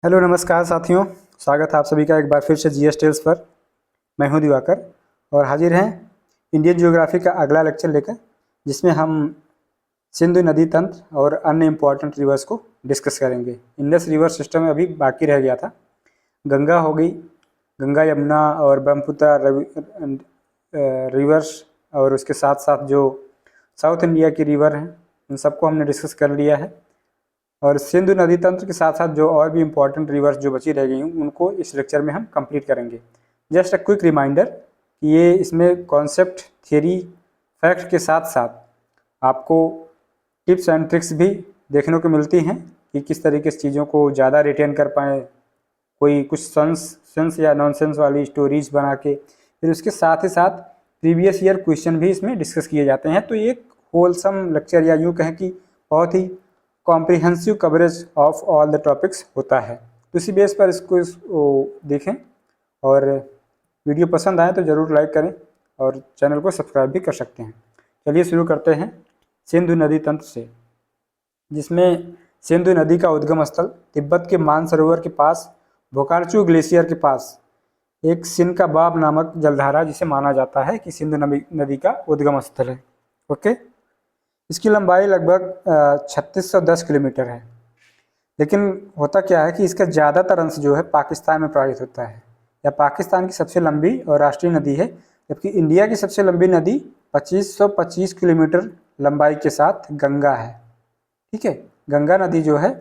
Hello नमस्कार साथियों, स्वागत है आप सभी का एक बार फिर से जीएस टेल्स पर। मैं हूं दिवाकर और हाजिर हैं इंडियन ज्योग्राफी का अगला लेक्चर लेकर, जिसमें हम सिंधु नदी तंत्र और अन्य इम्पोर्टेंट रिवर्स को डिस्कस करेंगे। इंडस रिवर सिस्टम में अभी बाकी रह गया था, गंगा हो गई, गंगा यमुना और ब्रह्मपुत्र रिवर्स, और उसके साथ साथ जो साउथ इंडिया की रिवर हैं उन सबको हमने डिस्कस कर लिया है। और सिंधु नदी तंत्र के साथ साथ जो और भी इम्पोर्टेंट रिवर्स जो बची रह गई हैं उनको इस लेक्चर में हम कंप्लीट करेंगे। जस्ट अ क्विक रिमाइंडर कि ये इसमें कॉन्सेप्ट, थियरी, फैक्ट के साथ साथ आपको टिप्स एंड ट्रिक्स भी देखने को मिलती हैं कि किस तरीके से चीज़ों को ज़्यादा रिटेन कर पाएँ, कोई कुछ सेंस या नॉनसेंस वाली स्टोरीज बना के, फिर उसके साथ ही साथ प्रीवियस ईयर क्वेश्चन भी इसमें डिस्कस किए जाते हैं। तो ये एक होलसम लेक्चर या यूँ कहें कि बहुत ही comprehensive coverage of all the topics होता है। तो इसी बेस पर इसको देखें, और वीडियो पसंद आए तो ज़रूर लाइक करें और चैनल को सब्सक्राइब भी कर सकते हैं। चलिए शुरू करते हैं सिंधु नदी तंत्र से, जिसमें सिंधु नदी का उद्गम स्थल तिब्बत के मानसरोवर के पास बोकार्चू ग्लेशियर के पास एक सिनकाबाब नामक जलधारा, जिसे माना जाता है कि सिंधु नदी का उद्गम स्थल है। ओके, इसकी लंबाई लगभग 3610 किलोमीटर है। लेकिन होता क्या है कि इसका ज़्यादातर अंश जो है पाकिस्तान में प्रवाहित होता है, या पाकिस्तान की सबसे लंबी और राष्ट्रीय नदी है, जबकि इंडिया की सबसे लंबी नदी 2525 किलोमीटर लंबाई के साथ गंगा है। ठीक है, गंगा नदी जो है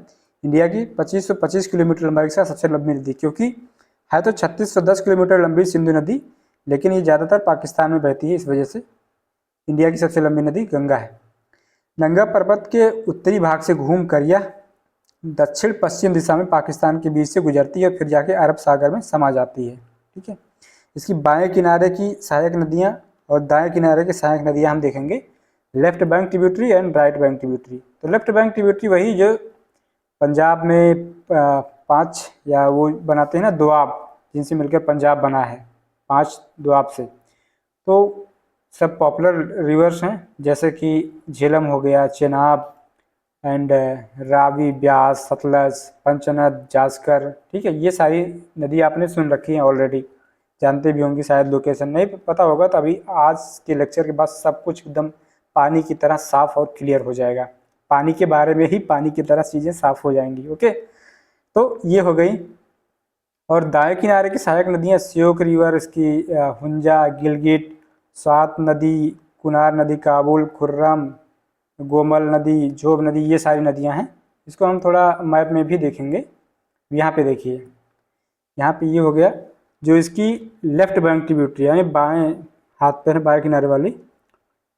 इंडिया की 2525 किलोमीटर लंबाई के साथ सबसे लंबी नदी, क्योंकि है तो 3610 किलोमीटर लंबी सिंधु नदी, लेकिन ये ज़्यादातर पाकिस्तान में बहती है, इस वजह से इंडिया की सबसे लंबी नदी गंगा है। नंगा पर्वत के उत्तरी भाग से घूम कर यह दक्षिण पश्चिम दिशा में पाकिस्तान के बीच से गुजरती है और फिर जाके अरब सागर में समा जाती है। ठीक है, इसकी बाएं किनारे की सहायक नदियां और दाएं किनारे की सहायक नदियां हम देखेंगे, left bank tributary and right bank tributary. तो लेफ्ट बैंक ट्रिब्यूटरी वही जो पंजाब में 5 या वो बनाते हैं ना दोआब, जिनसे मिलकर पंजाब बना है, 5 दोआब से। तो सब पॉपुलर रिवर्स हैं, जैसे कि झेलम हो गया, चेनाब एंड रावी, ब्यास, सतलज, पंचनद, जास्कर। ठीक है, ये सारी नदी आपने सुन रखी हैं ऑलरेडी, जानते भी होंगे शायद। लोकेशन नहीं पता होगा तो अभी आज के लेक्चर के बाद सब कुछ एकदम पानी की तरह साफ और क्लियर हो जाएगा। पानी के बारे में ही पानी की तरह चीज़ें साफ हो जाएंगी। ओके, तो ये हो गई। और दाएं किनारे की सहायक नदियाँ श्योक रिवर, इसकी हुंजा, गिलगिट, स्वात नदी, कुनार नदी, काबुल, खुर्रम, गोमल नदी, झोब नदी, ये सारी नदियां हैं। इसको हम थोड़ा मैप में भी देखेंगे। यहाँ पे देखिए, यहाँ पे ये हो गया जो इसकी लेफ्ट बैंक ट्रिब्यूटरी, यानी बाएं हाथ पे बाएं किनारे वाली,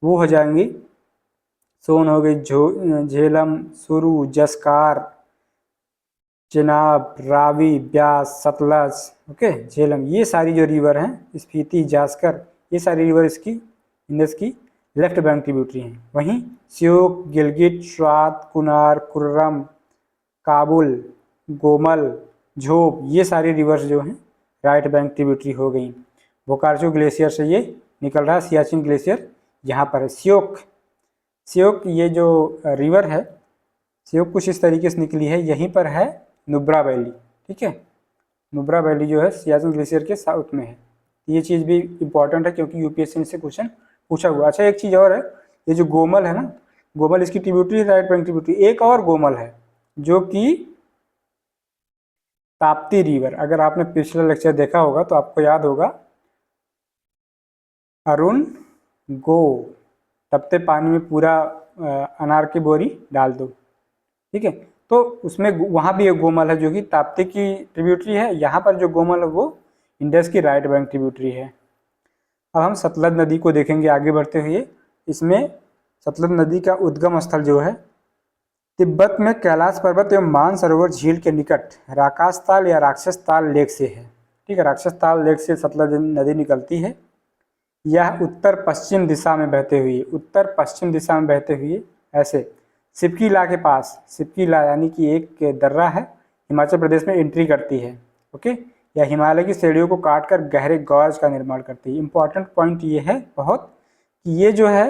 वो हो जाएंगी। सोन हो गई, झेलम, सुरु, जसकार, चेनाब, रावी, ब्यास, सतलज। ओके, झेलम, ये सारी जो रिवर हैं, स्पीति, जास्कर, ये सारी रिवर इसकी इंडस की लेफ्ट बैंक ट्रिब्यूटरी हैं। वहीं श्योक, गिलगिट, स्वात, कुनार, कुर्रम, काबुल, गोमल, झोब, ये सारी रिवर्स जो हैं राइट बैंक ट्रिब्यूटरी हो गई। बोकार्चू ग्लेशियर से ये निकल रहा है, सियाचिन ग्लेशियर यहाँ पर है। श्योक, श्योक ये जो रिवर है, श्योक कुछ इस तरीके से निकली है, यहीं पर है नुब्रा वैली। ठीक है, नुब्रा वैली जो है सियाचिन ग्लेशियर के साउथ में है। ये चीज़ भी इम्पॉर्टेंट है क्योंकि यूपीएससी से क्वेश्चन पूछा हुआ। अच्छा, एक चीज़ और है, ये जो गोमल है ना, गोमल इसकी ट्रिब्यूटरी, राइट बैंक ट्रिब्यूटरी। एक और गोमल है जो कि ताप्ती रिवर, अगर आपने पिछला लेक्चर देखा होगा तो आपको याद होगा, अरुण गो, तपते पानी में पूरा अनार की बोरी डाल दो। ठीक है, तो उसमें वहाँ भी एक गोमल है जो कि ताप्ती की ट्रिब्यूटरी है। यहाँ पर जो गोमल है वो इंडस की राइट बैंक ट्रिब्यूटरी है। अब हम सतलज नदी को देखेंगे आगे बढ़ते हुए। इसमें सतलज नदी का उद्गम स्थल जो है तिब्बत में कैलाश पर्वत एवं मानसरोवर झील के निकट राकाश ताल या राक्षस ताल लेक से है। ठीक है, राक्षस ताल लेक से सतलज नदी निकलती है। यह उत्तर पश्चिम दिशा में बहते हुए, उत्तर पश्चिम दिशा में बहते हुए ऐसे सिपकीला के पास, सिपकीला यानी कि एक दर्रा है, हिमाचल प्रदेश में एंट्री करती है। ओके, या हिमालय की श्रेणियों को काटकर गहरे गॉर्ज का निर्माण करती है। इंपॉर्टेंट पॉइंट ये है बहुत कि ये जो है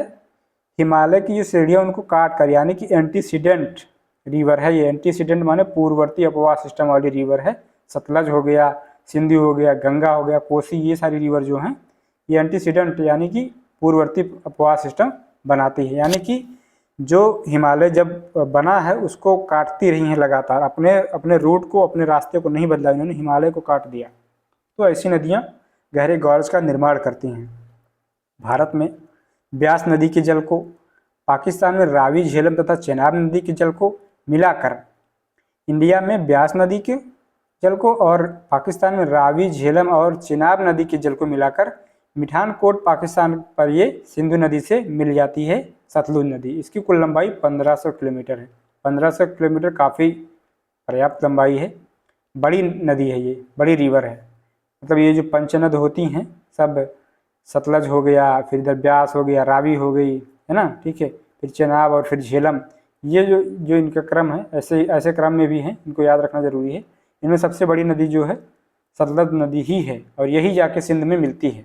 हिमालय की जो श्रेणियाँ उनको काट कर, यानी कि एंटीसीडेंट रिवर है ये। एंटीसीडेंट माने पूर्ववर्ती अपवाह सिस्टम वाली रिवर है। सतलज हो गया, सिंधु हो गया, गंगा हो गया, कोसी, ये सारी रिवर जो हैं ये एंटीसीडेंट यानी कि पूर्ववर्ती अपवाह सिस्टम बनाती है। यानी कि जो हिमालय जब बना है उसको काटती रही हैं लगातार, अपने अपने रूट को, अपने रास्ते को नहीं बदला, इन्होंने हिमालय को काट दिया। तो ऐसी नदियाँ गहरे गॉर्ज का निर्माण करती हैं। भारत में ब्यास नदी के जल को, पाकिस्तान में रावी, झेलम तथा चेनाब नदी के जल को मिलाकर, इंडिया में ब्यास नदी के जल को और पाकिस्तान में रावी, झेलम और चेनाब नदी के जल को मिलाकर मिठानकोट पाकिस्तान पर ये सिंधु नदी से मिल जाती है सतलुज नदी। इसकी कुल लंबाई 1500 किलोमीटर है। 1500 किलोमीटर काफ़ी पर्याप्त लंबाई है। बड़ी नदी है ये, बड़ी रिवर है। मतलब ये जो पंचनद होती हैं सब, सतलज हो गया, फिर इधर ब्यास हो गया, रावी हो गई, है ना, ठीक है, फिर चेनाब और फिर झेलम, ये जो इनका क्रम है, ऐसे क्रम में भी हैं, इनको याद रखना ज़रूरी है। इनमें सबसे बड़ी नदी जो है सतलज नदी ही है और यही जाके सिंध में मिलती है।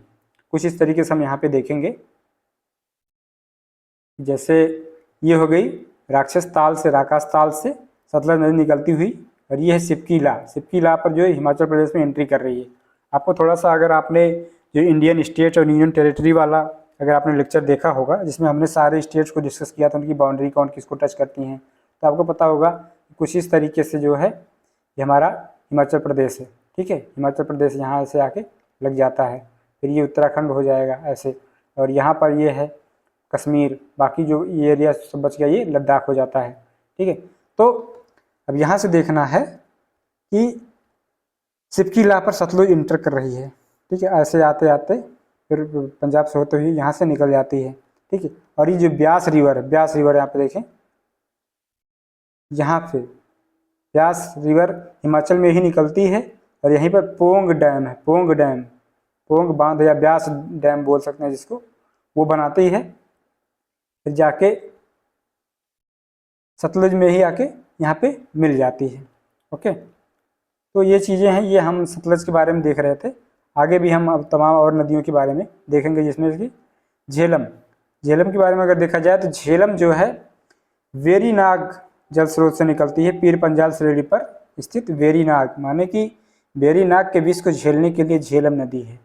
कुछ इस तरीके से हम यहाँ पे देखेंगे। जैसे ये हो गई राक्षस ताल से, राकास ताल से सतलज नदी निकलती हुई, और ये है सिपकीला। सिपकीला पर जो है हिमाचल प्रदेश में एंट्री कर रही है। आपको थोड़ा सा, अगर आपने जो इंडियन स्टेट और यूनियन टेरिटरी वाला अगर आपने लेक्चर देखा होगा जिसमें हमने सारे स्टेट्स को डिस्कस किया था, उनकी बाउंड्री कौन किसको टच करती हैं, तो आपको पता होगा कुछ इस तरीके से जो है ये हमारा हिमाचल प्रदेश है। ठीक है, हिमाचल प्रदेश यहाँ से आके लग जाता है, फिर ये उत्तराखंड हो जाएगा ऐसे, और यहाँ पर ये है कश्मीर, बाकी जो ये एरिया सब बच गया ये लद्दाख हो जाता है। ठीक है, तो अब यहाँ से देखना है कि सिपकीला पर सतलुज इंटर कर रही है। ठीक है, ऐसे आते आते फिर पंजाब से होते हुए यहाँ से निकल जाती है। ठीक है, और ये जो ब्यास रिवर है, ब्यास रिवर यहाँ पे देखें, यहाँ पे ब्यास रिवर हिमाचल में ही निकलती है, और यहीं पर पोंग डैम है, पोंग डैम, पोंग बांध या ब्यास डैम बोल सकते हैं जिसको, वो बनाती है, फिर जाके सतलुज में ही आके यहाँ पे मिल जाती है। ओके, तो ये चीज़ें हैं, ये हम सतलज के बारे में देख रहे थे। आगे भी हम अब तमाम और नदियों के बारे में देखेंगे, जिसमें कि झेलम, झेलम के बारे में अगर देखा जाए तो झेलम जो है वेरीनाग जल स्रोत से निकलती है। पीर पंजाल श्रेणी पर स्थित वेरीनाग, माने कि वेरीनाग के विष को झेलने के लिए झेलम नदी है।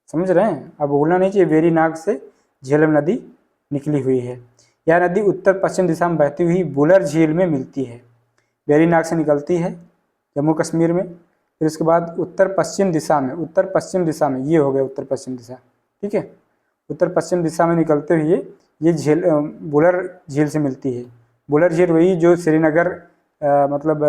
समझ रहे हैं, अब भूलना नहीं चाहिए, वेरीनाग से झेलम नदी निकली हुई है। यह नदी उत्तर पश्चिम दिशा में बहती हुई बुलर झील में मिलती है। वेरीनाग से निकलती है जम्मू कश्मीर में, फिर उसके बाद उत्तर पश्चिम दिशा में, उत्तर पश्चिम दिशा में, ये हो गया उत्तर पश्चिम दिशा। ठीक है, उत्तर पश्चिम दिशा में निकलते हुए ये बुलर झील से मिलती है। बुलर झील वही जो श्रीनगर मतलब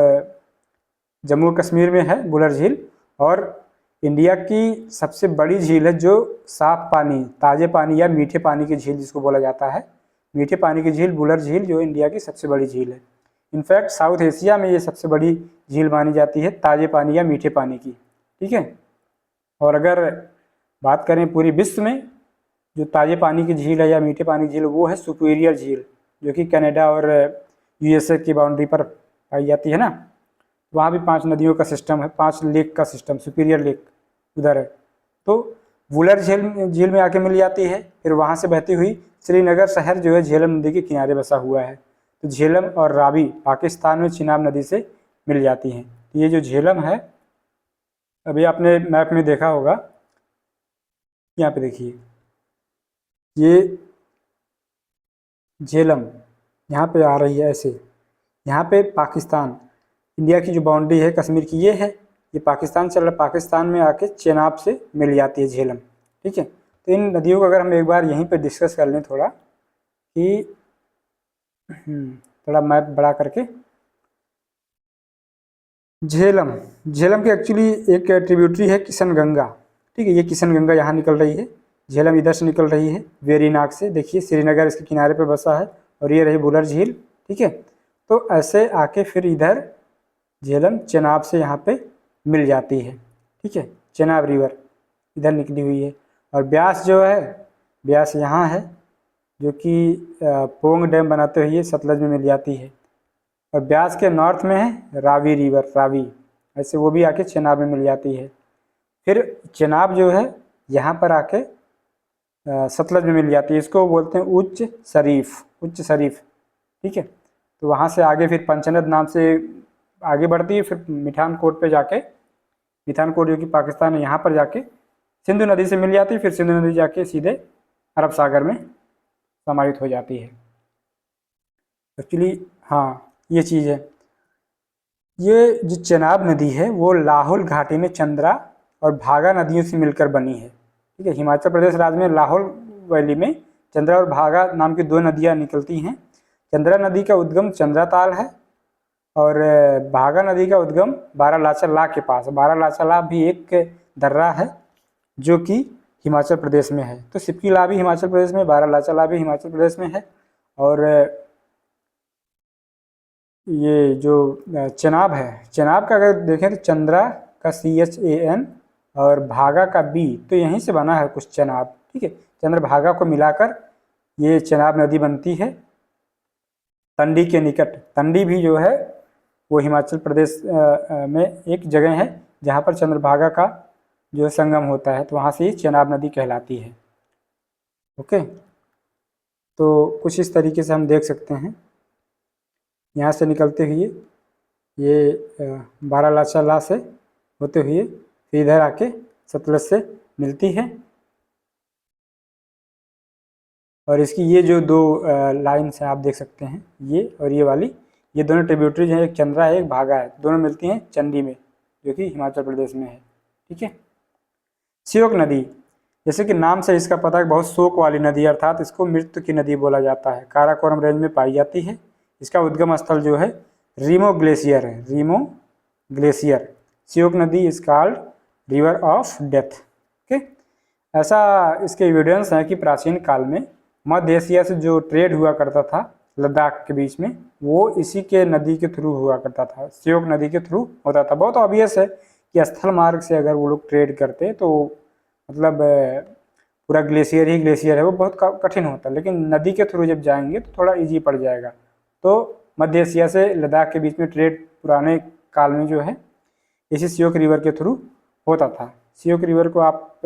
जम्मू कश्मीर में है बुलर झील, और इंडिया की सबसे बड़ी झील है जो साफ पानी, ताज़े पानी या मीठे पानी की झील जिसको बोला जाता है, मीठे पानी की झील बुलर झील जो इंडिया की सबसे बड़ी झील है। इनफैक्ट साउथ एशिया में ये सबसे बड़ी झील मानी जाती है ताज़े पानी या मीठे पानी की। ठीक है, और अगर बात करें पूरी विश्व में जो ताज़े पानी की झील है या मीठे पानी की झील, वो है सुपीरियर झील, जो कि कनाडा और यूएसए की बाउंड्री पर पाई जाती है ना। वहाँ भी 5 नदियों का सिस्टम है, 5 लेक का सिस्टम, सुपीरियर लेक उधर है। तो बुलर झील में आके मिल जाती है, फिर वहाँ से बहती हुई श्रीनगर शहर जो है झेलम नदी के किनारे बसा हुआ है। तो झेलम और रावी पाकिस्तान में चिनाब नदी से मिल जाती हैं। तो ये जो झेलम है, अभी आपने मैप में देखा होगा, यहाँ पे देखिए ये झेलम यहाँ पे आ रही है ऐसे, यहाँ पे पाकिस्तान, इंडिया की जो बाउंड्री है कश्मीर की ये है, ये पाकिस्तान चल रहा है, पाकिस्तान में आके चेनाब से मिल जाती है झेलम। ठीक है, तो इन नदियों को अगर हम एक बार यहीं पे डिस्कस कर लें थोड़ा, कि थोड़ा मैप बड़ा करके, झेलम, झेलम की एक्चुअली एक ट्रिब्यूटरी है किशन गंगा। ठीक है, ये किशन गंगा यहाँ निकल रही है, झेलम इधर से निकल रही है वेरीनाग से, देखिए श्रीनगर इसके किनारे पे बसा है, और ये रही बुलर झील। ठीक है, तो ऐसे आके फिर इधर झेलम चेनाब से यहाँ पे मिल जाती है। ठीक है, चेनाब रिवर इधर निकली हुई है, और ब्यास जो है, ब्यास यहाँ है जो कि पोंग डैम बनाते हुए सतलज में मिल जाती है, और ब्यास के नॉर्थ में है रावी रिवर, रावी, ऐसे वो भी आके चेनाब में मिल जाती है। फिर चेनाब जो है यहाँ पर आके सतलज में मिल जाती है, इसको बोलते हैं उच्च शरीफ, उच्च शरीफ। ठीक है, तो वहाँ से आगे फिर पंचनद नाम से आगे बढ़ती है, फिर मिठानकोट पे जाके, मिठानकोट जो कि पाकिस्तान है, यहाँ पर जाके सिंधु नदी से मिल जाती है, फिर सिंधु नदी जाके सीधे अरब सागर में समाहित हो जाती है। एक्चुअली हाँ ये चीज़ है। ये जो चेनाब नदी है वो लाहौल घाटी में चंद्रा और भागा नदियों से मिलकर बनी है। ठीक है, हिमाचल प्रदेश राज्य में लाहौल वैली में चंद्रा और भागा नाम की दो नदियाँ निकलती हैं। चंद्रा नदी का उद्गम चंद्रा ताल है और भागा नदी का उद्गम बारालाचा ला के पास। बारालाचा ला भी एक दर्रा है जो कि हिमाचल प्रदेश में है। तो सिपकी ला भी हिमाचल प्रदेश में, बारालाचा ला भी हिमाचल प्रदेश में है। और ये जो चेनाब है, चेनाब का अगर देखें तो चंद्रा का CHAN और भागा का B, तो यहीं से बना है कुछ चेनाब। ठीक है, चंद्रभागा को मिलाकर ये चेनाब नदी बनती है तंडी के निकट। तंडी भी जो है वो हिमाचल प्रदेश में एक जगह है जहाँ पर चंद्रभागा का जो संगम होता है, तो वहाँ से ये चेनाब नदी कहलाती है। ओके, तो कुछ इस तरीके से हम देख सकते हैं। यहाँ से निकलते हुए ये बारालाचा ला से होते हुए फिर इधर आके सतलज से मिलती है। और इसकी ये जो दो लाइन्स हैं आप देख सकते हैं, ये और ये वाली, ये दोनों ट्रिब्यूटरीज हैं, एक चंद्रा है एक भागा है, दोनों मिलती हैं चंडी में जो कि हिमाचल प्रदेश में है। ठीक है, श्योक नदी, जैसे कि नाम से इसका पता है, बहुत शोक वाली नदी, अर्थात इसको मृत्यु की नदी बोला जाता है। काराकोरम रेंज में पाई जाती है। इसका उद्गम स्थल जो है रीमो ग्लेशियर है, रीमो ग्लेशियर। श्योक नदी is called river of death. Okay, ऐसा इसके एविडेंस है कि प्राचीन काल में मध्य एशिया से जो ट्रेड हुआ करता था लद्दाख के बीच में, वो इसी के नदी के थ्रू हुआ करता था, श्योक नदी के थ्रू होता था। बहुत ऑब्वियस है कि स्थल मार्ग से अगर वो लोग ट्रेड करते तो मतलब पूरा ग्लेशियर ही ग्लेशियर है, वो बहुत कठिन होता है, लेकिन नदी के थ्रू जब जाएंगे तो थोड़ा इजी पड़ जाएगा। तो मध्य एशिया से लद्दाख के बीच में ट्रेड पुराने काल में जो है इसी श्योक रिवर के थ्रू होता था। श्योक रिवर को आप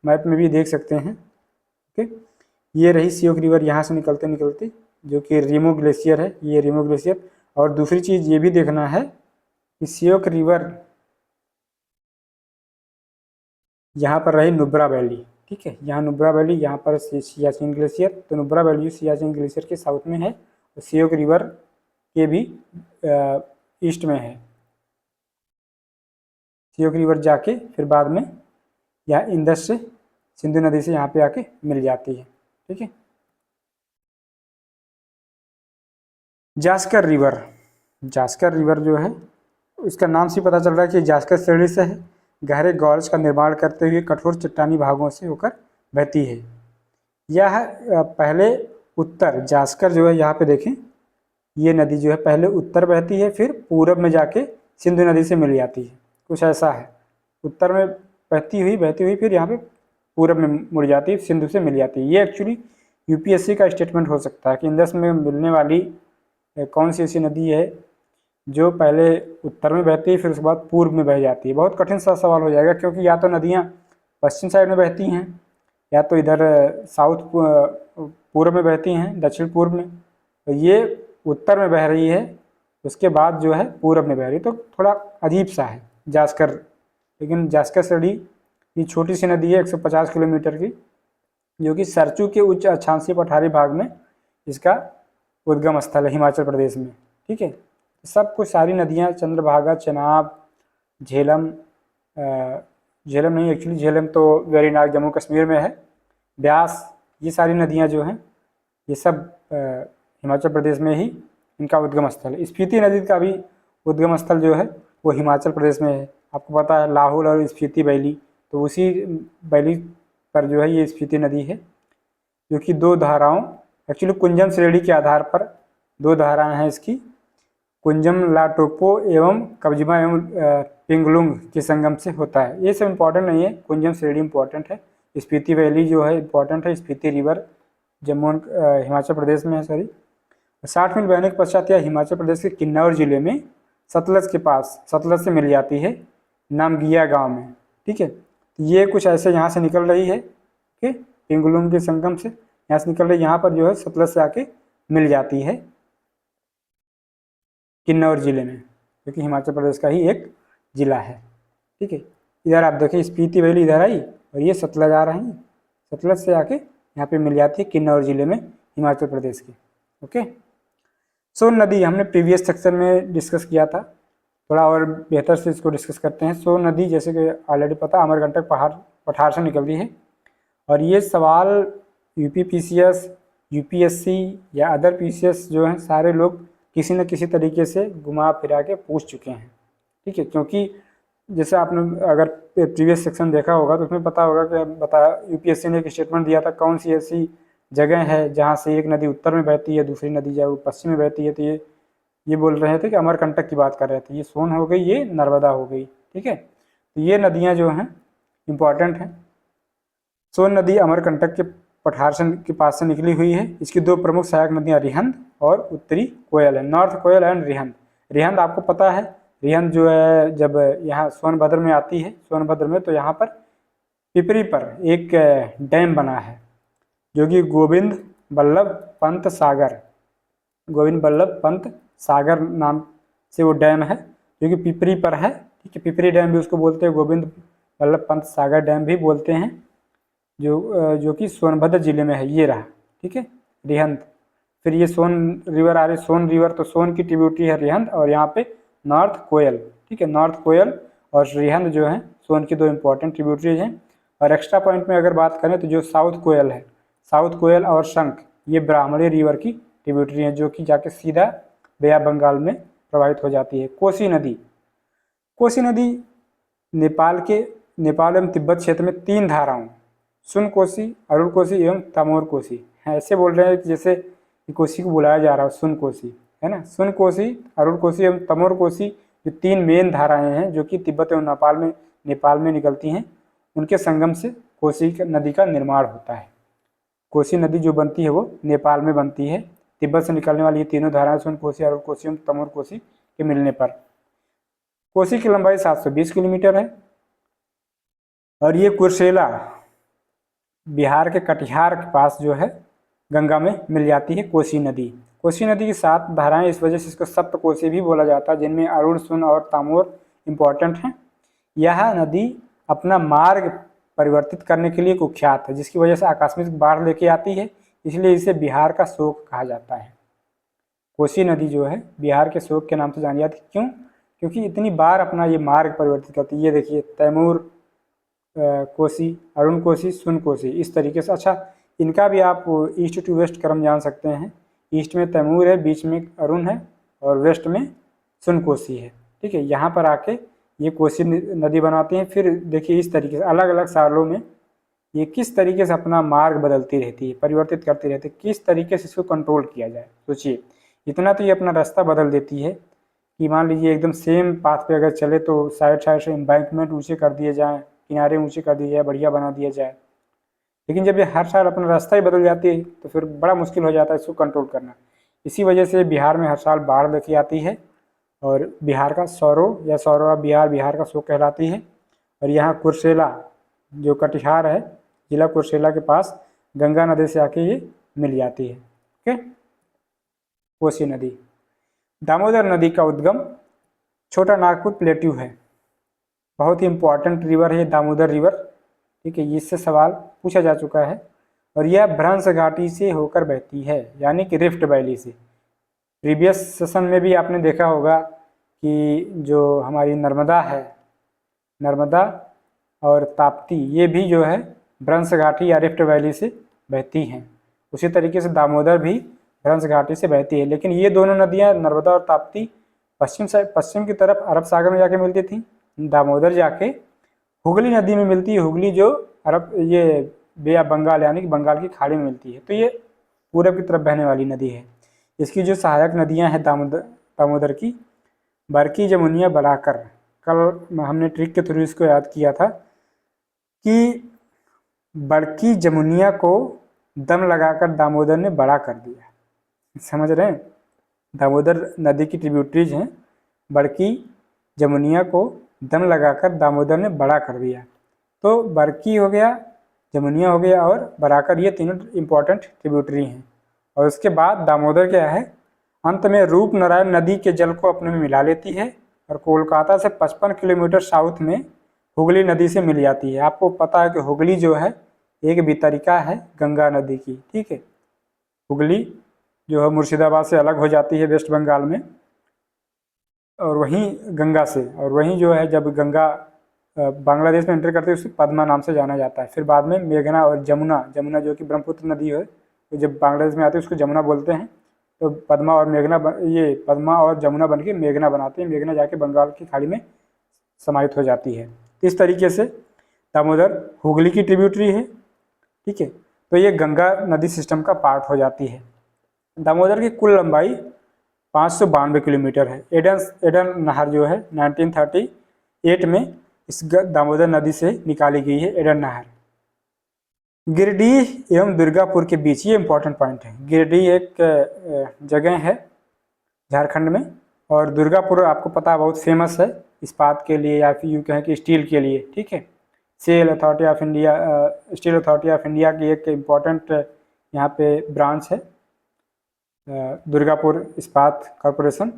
मैप में भी देख सकते हैं। ओके, ये रही श्योक रिवर यहाँ से निकलते निकलते जो कि रीमो ग्लेशियर है, ये रीमो ग्लेशियर। और दूसरी चीज़ ये भी देखना है कि श्योक रिवर यहाँ पर रही नुब्रा वैली। ठीक है, यहाँ नुब्रा वैली, यहाँ पर सियाचिन ग्लेशियर, तो नुब्रा वैली सियाचिन ग्लेशियर के साउथ में है, तो श्योक रिवर के भी ईस्ट में है। श्योक रिवर जाके फिर बाद में यहाँ इंदस से सिंधु नदी से यहाँ पे आके मिल जाती है। ठीक है, जास्कर रिवर, जास्कर रिवर जो है इसका नाम से पता चल रहा है कि जास्कर श्रेणी से है, गहरे गॉर्ज का निर्माण करते हुए कठोर चट्टानी भागों से होकर बहती है। यह पहले उत्तर, जास्कर जो है यहाँ पे देखें, ये नदी जो है पहले उत्तर बहती है, फिर पूरब में जाके सिंधु नदी से मिल जाती है। कुछ ऐसा है, उत्तर में बहती हुई फिर यहाँ पे पूरब में मुड़ जाती है, सिंधु से मिल जाती है। ये एक्चुअली UPSC का स्टेटमेंट हो सकता है कि इंदस में मिलने वाली कौन सी ऐसी नदी है जो पहले उत्तर में बहती है फिर उसके बाद पूर्व में बह जाती है। बहुत कठिन सा सवाल हो जाएगा, क्योंकि या तो नदियाँ पश्चिम साइड में बहती हैं या तो इधर साउथ पूर्व में बहती हैं, दक्षिण पूर्व में। तो ये उत्तर में बह रही है, उसके बाद जो है पूरब में बह रही है, तो थोड़ा अजीब सा है जास्कर। लेकिन जास्कर सड़ी ये छोटी सी नदी है 150 किलोमीटर की, जो कि सरचू के उच्च अक्षांशीय पठारी भाग में इसका उद्गम स्थल है हिमाचल प्रदेश में। ठीक है, सब कुछ सारी नदियाँ चंद्रभागा, चेनाब, झेलम, झेलम नहीं एक्चुअली, झेलम तो वेरीनाग जम्मू कश्मीर में है, ब्यास, ये सारी नदियाँ जो हैं ये सब हिमाचल प्रदेश में ही इनका उद्गम स्थल है। स्पीति नदी का भी उद्गम स्थल जो है वो हिमाचल प्रदेश में है। आपको पता है लाहौल और स्पीति वैली, तो उसी वैली पर जो है ये स्पीति नदी है, जो कि दो धाराओं, एक्चुअली कुंजम श्रेणी के आधार पर दो धाराएं हैं इसकी, कुंजम लाटोपो एवं कब्जिमा एवं पिंगलुंग के संगम से होता है। ये सब इम्पोर्टेंट नहीं है, कुंजम श्रेणी इम्पोर्टेंट है, स्पीति वैली जो है इम्पोर्टेंट है, स्पीति रिवर जम्मू हिमाचल प्रदेश में है। 60 मील बहने के पश्चात यह हिमाचल प्रदेश के किन्नौर जिले में सतलज के पास, सतलज से मिल जाती है नामगिया गांव में। ठीक है, तो ये कुछ ऐसे यहाँ से निकल रही है, ठीक, पिंगलुंग के संगम से यहाँ से निकल रही, यहाँ पर जो है सतलज से आके मिल जाती है किन्नौर जिले में, क्योंकि हिमाचल प्रदेश का ही एक जिला है। ठीक है, इधर आप देखिए स्पीति वैली इधर आई और ये सतलज आ रही है, सतलज से आके यहाँ पे मिल जाती है किन्नौर जिले में, हिमाचल प्रदेश की। ओके, सोन नदी हमने प्रीवियस सेक्शन में डिस्कस किया था, थोड़ा और बेहतर से इसको डिस्कस करते हैं। सोन नदी जैसे कि ऑलरेडी पता अमरकंटक पठार से निकलती है, और ये सवाल यूपीपीसीएस, यूपीएससी या अदर पीसीएस जो हैं सारे लोग किसी न किसी तरीके से घुमा फिरा के पूछ चुके हैं। ठीक है, क्योंकि जैसे आपने अगर प्रीवियस सेक्शन देखा होगा तो उसमें पता होगा कि यूपीएससी ने एक स्टेटमेंट दिया था कौन सी ऐसी जगह है जहाँ से एक नदी उत्तर में बहती है, दूसरी नदी जो पश्चिम में बहती है। तो ये बोल रहे थे कि अमरकंटक की बात कर रहे थे, ये सोन हो गई, ये नर्मदा हो गई। ठीक है, तो ये नदियाँ जो हैं इम्पॉर्टेंट हैं। सोन नदी अमरकंटक के पठार के पास से निकली हुई है। इसकी दो प्रमुख सहायक नदियाँ रिहंद और उत्तरी कोयल है, नॉर्थ कोयल एंड रिहंद। रिहंद आपको पता है, रिहंद जो है जब यहाँ सोनभद्र में आती है, सोनभद्र में, तो यहाँ पर पिपरी पर एक डैम बना है जो कि गोविंद बल्लभ पंत सागर, गोविंद बल्लभ पंत सागर नाम से वो डैम है जो कि पिपरी पर है। ठीक है, पिपरी डैम भी उसको बोलते हैं, गोविंद बल्लभ पंत सागर डैम भी बोलते हैं, जो कि सोनभद्र जिले में है। ये रहा, ठीक है, रिहंद। फिर ये सोन रिवर आ रही, सोन रिवर, तो सोन की ट्रिब्यूटरी है रिहंद, और यहाँ पे नॉर्थ कोयल। ठीक है, नॉर्थ कोयल और रिहंद जो है सोन की दो इंपॉर्टेंट ट्रिब्यूटरीज हैं। और एक्स्ट्रा पॉइंट में अगर बात करें तो जो साउथ कोयल है, साउथ कोयल और शंख, ये ब्राह्मणी रिवर की ट्रिब्यूटरी हैं जो कि जाके सीधा बे ऑफ बंगाल में प्रवाहित हो जाती है। कोसी नदी, कोसी नदी नेपाल एवं तिब्बत क्षेत्र में 3 धाराओं, सुन कोसी, अरुण कोसी एवं तमोर कोसी, ऐसे बोल रहे हैं कि जैसे कोसी को बुलाया जा रहा है सुन कोसी, है ना। सुन कोसी, अरुण कोसी एवं तमोर कोसी जो 3 मेन धाराएं हैं जो कि तिब्बत एवं नेपाल में निकलती हैं, उनके संगम से कोसी नदी का निर्माण होता है। कोसी नदी जो बनती है वो नेपाल में बनती है, तिब्बत से निकलने वाली ये तीनों धाराएं सुन कोसी, अरुण कोसी एवं तमोर कोसी के मिलने पर। कोसी की लंबाई 720 किलोमीटर है, और ये कुर्सेला बिहार के कटिहार के पास जो है गंगा में मिल जाती है कोसी नदी। कोसी नदी की 7 धाराएं, इस वजह से इसको सप्त कोसी भी बोला जाता है, जिनमें अरुण, सुन और तमोर इम्पॉर्टेंट हैं। यह नदी अपना मार्ग परिवर्तित करने के लिए कुख्यात है, जिसकी वजह से आकस्मिक बाढ़ लेके आती है, इसलिए इसे बिहार का शोक कहा जाता है। कोसी नदी जो है बिहार के शोक के नाम से जानी जाती है। क्यों? क्योंकि इतनी बार अपना ये मार्ग परिवर्तित करती है। ये देखिए, तैमूर कोसी, अरुण कोसी, सुन कोसी, इस तरीके से। अच्छा, इनका भी आप ईस्ट टू वेस्ट क्रम जान सकते हैं। ईस्ट में तैमूर है, बीच में अरुण है, और वेस्ट में सुन कोसी है। ठीक है, यहाँ पर आके ये कोसी नदी बनाते हैं। फिर देखिए इस तरीके से अलग अलग सालों में ये किस तरीके से अपना मार्ग बदलती रहती है, परिवर्तित करती रहती है, किस तरीके से इसको कंट्रोल किया जाए। सोचिए, इतना तो ये अपना रास्ता बदल देती है कि मान लीजिए एकदम सेम पाथ पे अगर चले तो साइड से एम्बैंकमेंट ऊँचे कर दिए जाएँ, किनारे ऊँचे कर दिए जाए, बढ़िया बना दिया जाए। लेकिन जब ये हर साल अपना रास्ता ही बदल जाती है तो फिर बड़ा मुश्किल हो जाता है इसको कंट्रोल करना। इसी वजह से बिहार में हर साल बाढ़ लेके आती है, और बिहार का सौरव या सौरवा बिहार का शोक कहलाती है। और यहाँ कुर्सेला जो कटिहार है, जिला कुर्सेला के पास गंगा नदी से आके ये मिल जाती है। ओके, कोसी नदी। दामोदर नदी का उद्गम छोटा नागपुर प्लेट्यू है, बहुत ही इंपॉर्टेंट रिवर है दामोदर रिवर। ठीक है, इससे सवाल पूछा जा चुका है। और यह भ्रंश घाटी से होकर बहती है, यानी कि रिफ्ट वैली से। प्रीवियस सेशन में भी आपने देखा होगा कि जो हमारी नर्मदा है, नर्मदा और ताप्ती, ये भी जो है भ्रंश घाटी या रिफ्ट वैली से बहती हैं। उसी तरीके से दामोदर भी भ्रंश घाटी से बहती है। लेकिन ये दोनों नदियाँ, नर्मदा और ताप्ती, पश्चिम की तरफ अरब सागर में जाके मिलती थी। दामोदर जाके हुगली नदी में मिलती है, हुगली जो ये बे ऑफ बंगाल यानी कि बंगाल की खाड़ी में मिलती है। तो ये पूरब की तरफ बहने वाली नदी है। इसकी जो सहायक नदियां हैं दामोदर की, बरकी, जमुनिया, बलाकर। कल हमने ट्रिक के थ्रू इसको याद किया था कि बड़की जमुनिया को दम लगाकर दामोदर ने बड़ा कर दिया। समझ रहे हैं? दामोदर नदी की ट्रिब्यूटरीज हैं, बड़की, जमुनिया को दम लगाकर दामोदर ने बड़ा कर दिया। तो बरकी हो गया, जमुनिया हो गया और बराकर, ये तीनों इंपॉर्टेंट ट्रिब्यूटरी हैं। और उसके बाद दामोदर क्या है, अंत में रूपनारायण नदी के जल को अपने में मिला लेती है और कोलकाता से 55 किलोमीटर साउथ में हुगली नदी से मिल जाती है। आपको पता है कि हुगली जो है एक वितरिका है गंगा नदी की, ठीक है। हुगली जो है मुर्शिदाबाद से अलग हो जाती है वेस्ट बंगाल में, और वहीं गंगा से, और वहीं जो है जब गंगा बांग्लादेश में एंटर करती है उसे पद्मा नाम से जाना जाता है। फिर बाद में मेघना और जमुना जो कि ब्रह्मपुत्र नदी है, तो जब बांग्लादेश में आती है उसको जमुना बोलते हैं। तो पद्मा और ये पद्मा और जमुना बन के मेघना बनाते हैं, मेघना जाके बंगाल की खाड़ी में समाहित हो जाती है। इस तरीके से दामोदर हुगली की ट्रिब्यूटरी है, ठीक है। तो ये गंगा नदी सिस्टम का पार्ट हो जाती है। दामोदर की कुल लंबाई 592 किलोमीटर है। एडन नहर जो है 1938 में इस दामोदर नदी से निकाली गई है, एडन नहर। गिरिडीह एवं दुर्गापुर के बीच, ये इंपॉर्टेंट पॉइंट है। गिरिडीह एक जगह है झारखंड में, और दुर्गापुर आपको पता है बहुत फेमस है इस्पात के लिए, या फिर यूँ कहें कि स्टील के लिए, ठीक है। स्टील अथॉरिटी ऑफ इंडिया की एक इम्पॉर्टेंट यहाँ पे ब्रांच है दुर्गापुर इस्पात कॉरपोरेशन।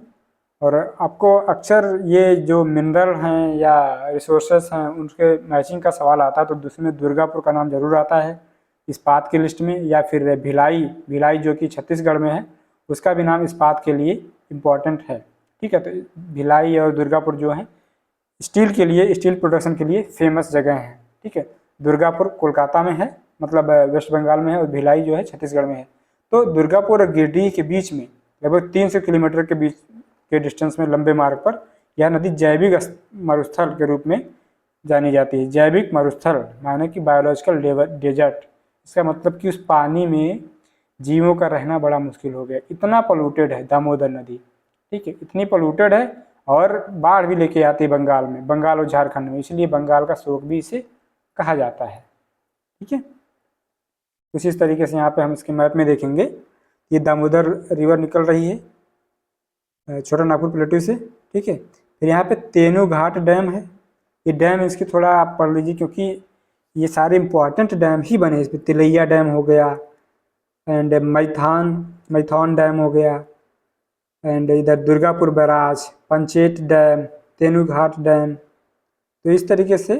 और आपको अक्सर ये जो मिनरल हैं या रिसोर्सेस हैं उनके मैचिंग का सवाल आता है, तो उसमें दुर्गापुर का नाम जरूर आता है इस्पात की लिस्ट में। या फिर भिलाई जो कि छत्तीसगढ़ में है, उसका भी नाम इस्पात के लिए इम्पॉर्टेंट है, ठीक है। तो भिलाई और दुर्गापुर जो है स्टील के लिए, स्टील प्रोडक्शन के लिए फेमस जगह हैं, ठीक है। दुर्गापुर कोलकाता में है, मतलब वेस्ट बंगाल में है, और भिलाई जो है छत्तीसगढ़ में है। तो दुर्गापुर और गिरिडीह के बीच में लगभग 300 किलोमीटर के बीच के डिस्टेंस में लंबे मार्ग पर यह नदी जैविक मरुस्थल के रूप में जानी जाती है। जैविक मरुस्थल माने कि बायोलॉजिकल डेजर्ट। इसका मतलब कि उस पानी में जीवों का रहना बड़ा मुश्किल हो गया, इतना पोल्यूटेड है दामोदर नदी, ठीक है। इतनी पोल्यूटेड है और बाढ़ भी लेके आती है बंगाल में, बंगाल और झारखंड में, इसलिए बंगाल का शोक भी इसे कहा जाता है, ठीक है। कुछ इस तरीके से यहाँ पे हम इसके मैप में देखेंगे, ये दामोदर रिवर निकल रही है छोटा नागपुर प्लेटू से, ठीक है। फिर यहाँ पे तेनू घाट डैम है। ये डैम इसकी थोड़ा आप पढ़ लीजिए, क्योंकि ये सारे इंपॉर्टेंट डैम ही बने इस पर। तिलैया डैम हो गया, एंड मैथॉन डैम हो गया, एंड इधर दुर्गापुर बैराज, पंचेत डैम, तेनू घाट डैम। तो इस तरीके से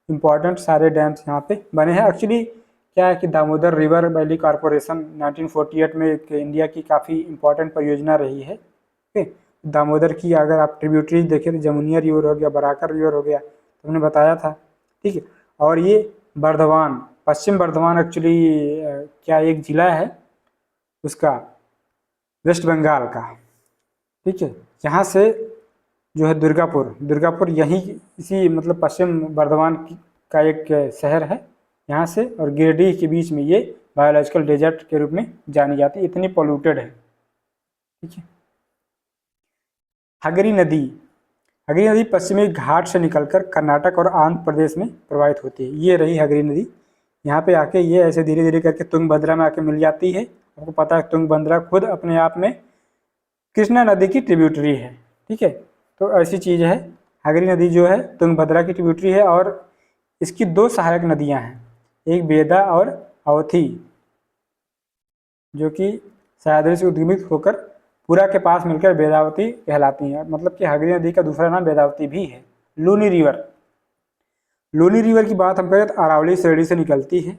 इम्पॉर्टेंट सारे डैम्स यहाँ पे बने हैं। एक्चुअली क्या है कि दामोदर रिवर वैली कॉरपोरेशन 1948 में एक इंडिया की काफ़ी इम्पोर्टेंट परियोजना रही है, ठीक है। दामोदर की अगर आप ट्रिब्यूटरीज देखें तो जमुनिया रिवर हो गया, बराकर रिवर हो गया, तो हमने बताया था, ठीक है। और ये बर्धवान, पश्चिम बर्धवान एक्चुअली क्या एक ज़िला है उसका, वेस्ट बंगाल का, ठीक है। यहाँ से जो है दुर्गापुर यहीं इसी मतलब पश्चिम बर्धवान का एक शहर है यहाँ से, और गिरिडीह के बीच में ये बायोलॉजिकल डेजर्ट के रूप में जानी जाती है, इतनी पोल्यूटेड है, ठीक है। हगरी नदी पश्चिमी घाट से निकलकर कर्नाटक और आंध्र प्रदेश में प्रवाहित होती है। ये रही हगरी नदी। यहाँ पे आके ये ऐसे धीरे धीरे करके तुंगभद्रा में आके मिल जाती है। आपको पता है तुंगभद्रा खुद अपने आप में कृष्णा नदी की ट्रिब्यूटरी है, ठीक है। तो ऐसी चीज़ है, हगरी नदी जो है तुंगभद्रा की ट्रिब्यूटरी है, और इसकी 2 सहायक नदियाँ हैं, एक बेदा और अवथी, जो कि सह्याद्री से उद्गमित होकर पूरा के पास मिलकर वेदावती कहलाती हैं। मतलब कि हगरी नदी का दूसरा नाम वेदावती भी है। लूनी रिवर की बात हम करें तो अरावली श्रेणी से निकलती है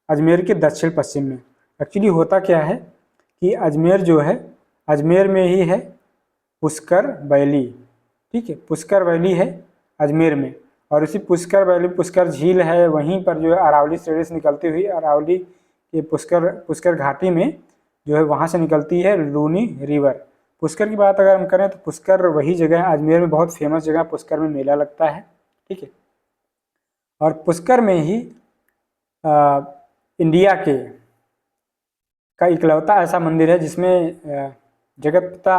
अजमेर के दक्षिण पश्चिम में। एक्चुअली होता क्या है कि अजमेर जो है, अजमेर में ही है पुष्कर वैली, ठीक है। पुष्कर वैली है अजमेर में, और इसी पुष्कर वैली, पुष्कर झील है, वहीं पर जो है अरावली श्रेणी से निकलती हुई अरावली के पुष्कर घाटी में जो है वहाँ से निकलती है लूनी रिवर। पुष्कर की बात अगर हम करें तो पुष्कर वही जगह है, अजमेर में बहुत फेमस जगह, पुष्कर में मेला लगता है, ठीक है। और पुष्कर में ही इंडिया का इकलौता ऐसा मंदिर है जिसमें जगत पिता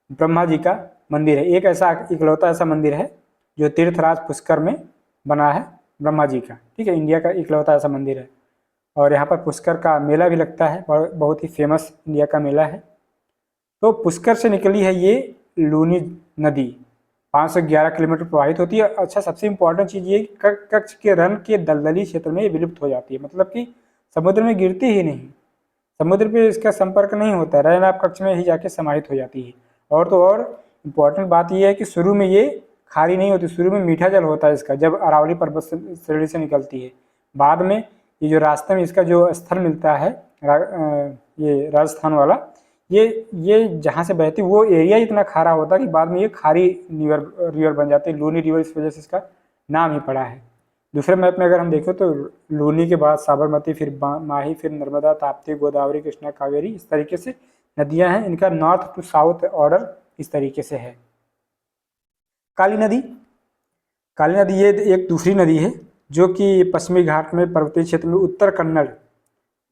ब्रह्मा जी का मंदिर है। एक ऐसा इकलौता ऐसा मंदिर है जो तीर्थराज पुष्कर में बना है ब्रह्मा जी का, ठीक है। इंडिया का इकलौता ऐसा मंदिर है, और यहाँ पर पुष्कर का मेला भी लगता है, बहुत ही फेमस इंडिया का मेला है। तो पुष्कर से निकली है ये लूनी नदी, 511 किलोमीटर प्रवाहित होती है। अच्छा, सबसे इम्पोर्टेंट चीज़ ये कच्छ के रण के दलदली क्षेत्र में ये विलुप्त हो जाती है, मतलब कि समुद्र में गिरती ही नहीं, समुद्र पे इसका संपर्क नहीं होता है, रैन कक्ष में ही जाके समाहित हो जाती है। और तो और इम्पोर्टेंट बात यह है कि शुरू में ये खारी नहीं होती, शुरू में मीठा जल होता है इसका, जब अरावली पर्वत श्रेणी से निकलती है। बाद में ये जो रास्ते में इसका जो स्थल मिलता है ये राजस्थान वाला, ये जहाँ से बहती वो एरिया इतना खारा होता है कि बाद में ये खारी रिवर बन जाती है, लूनी रिवर, इस वजह से इसका नाम ही पड़ा है। दूसरे मैप में अगर हम देखें तो लूनी के बाद साबरमती, फिर माही, फिर नर्मदा, ताप्ती, गोदावरी, कृष्णा, कावेरी, इस तरीके से नदियां हैं। इनका नॉर्थ टू साउथ ऑर्डर इस तरीके से है। काली नदी, काली नदी ये एक दूसरी नदी है जो कि पश्चिमी घाट में पर्वतीय क्षेत्र में उत्तर कन्नड़,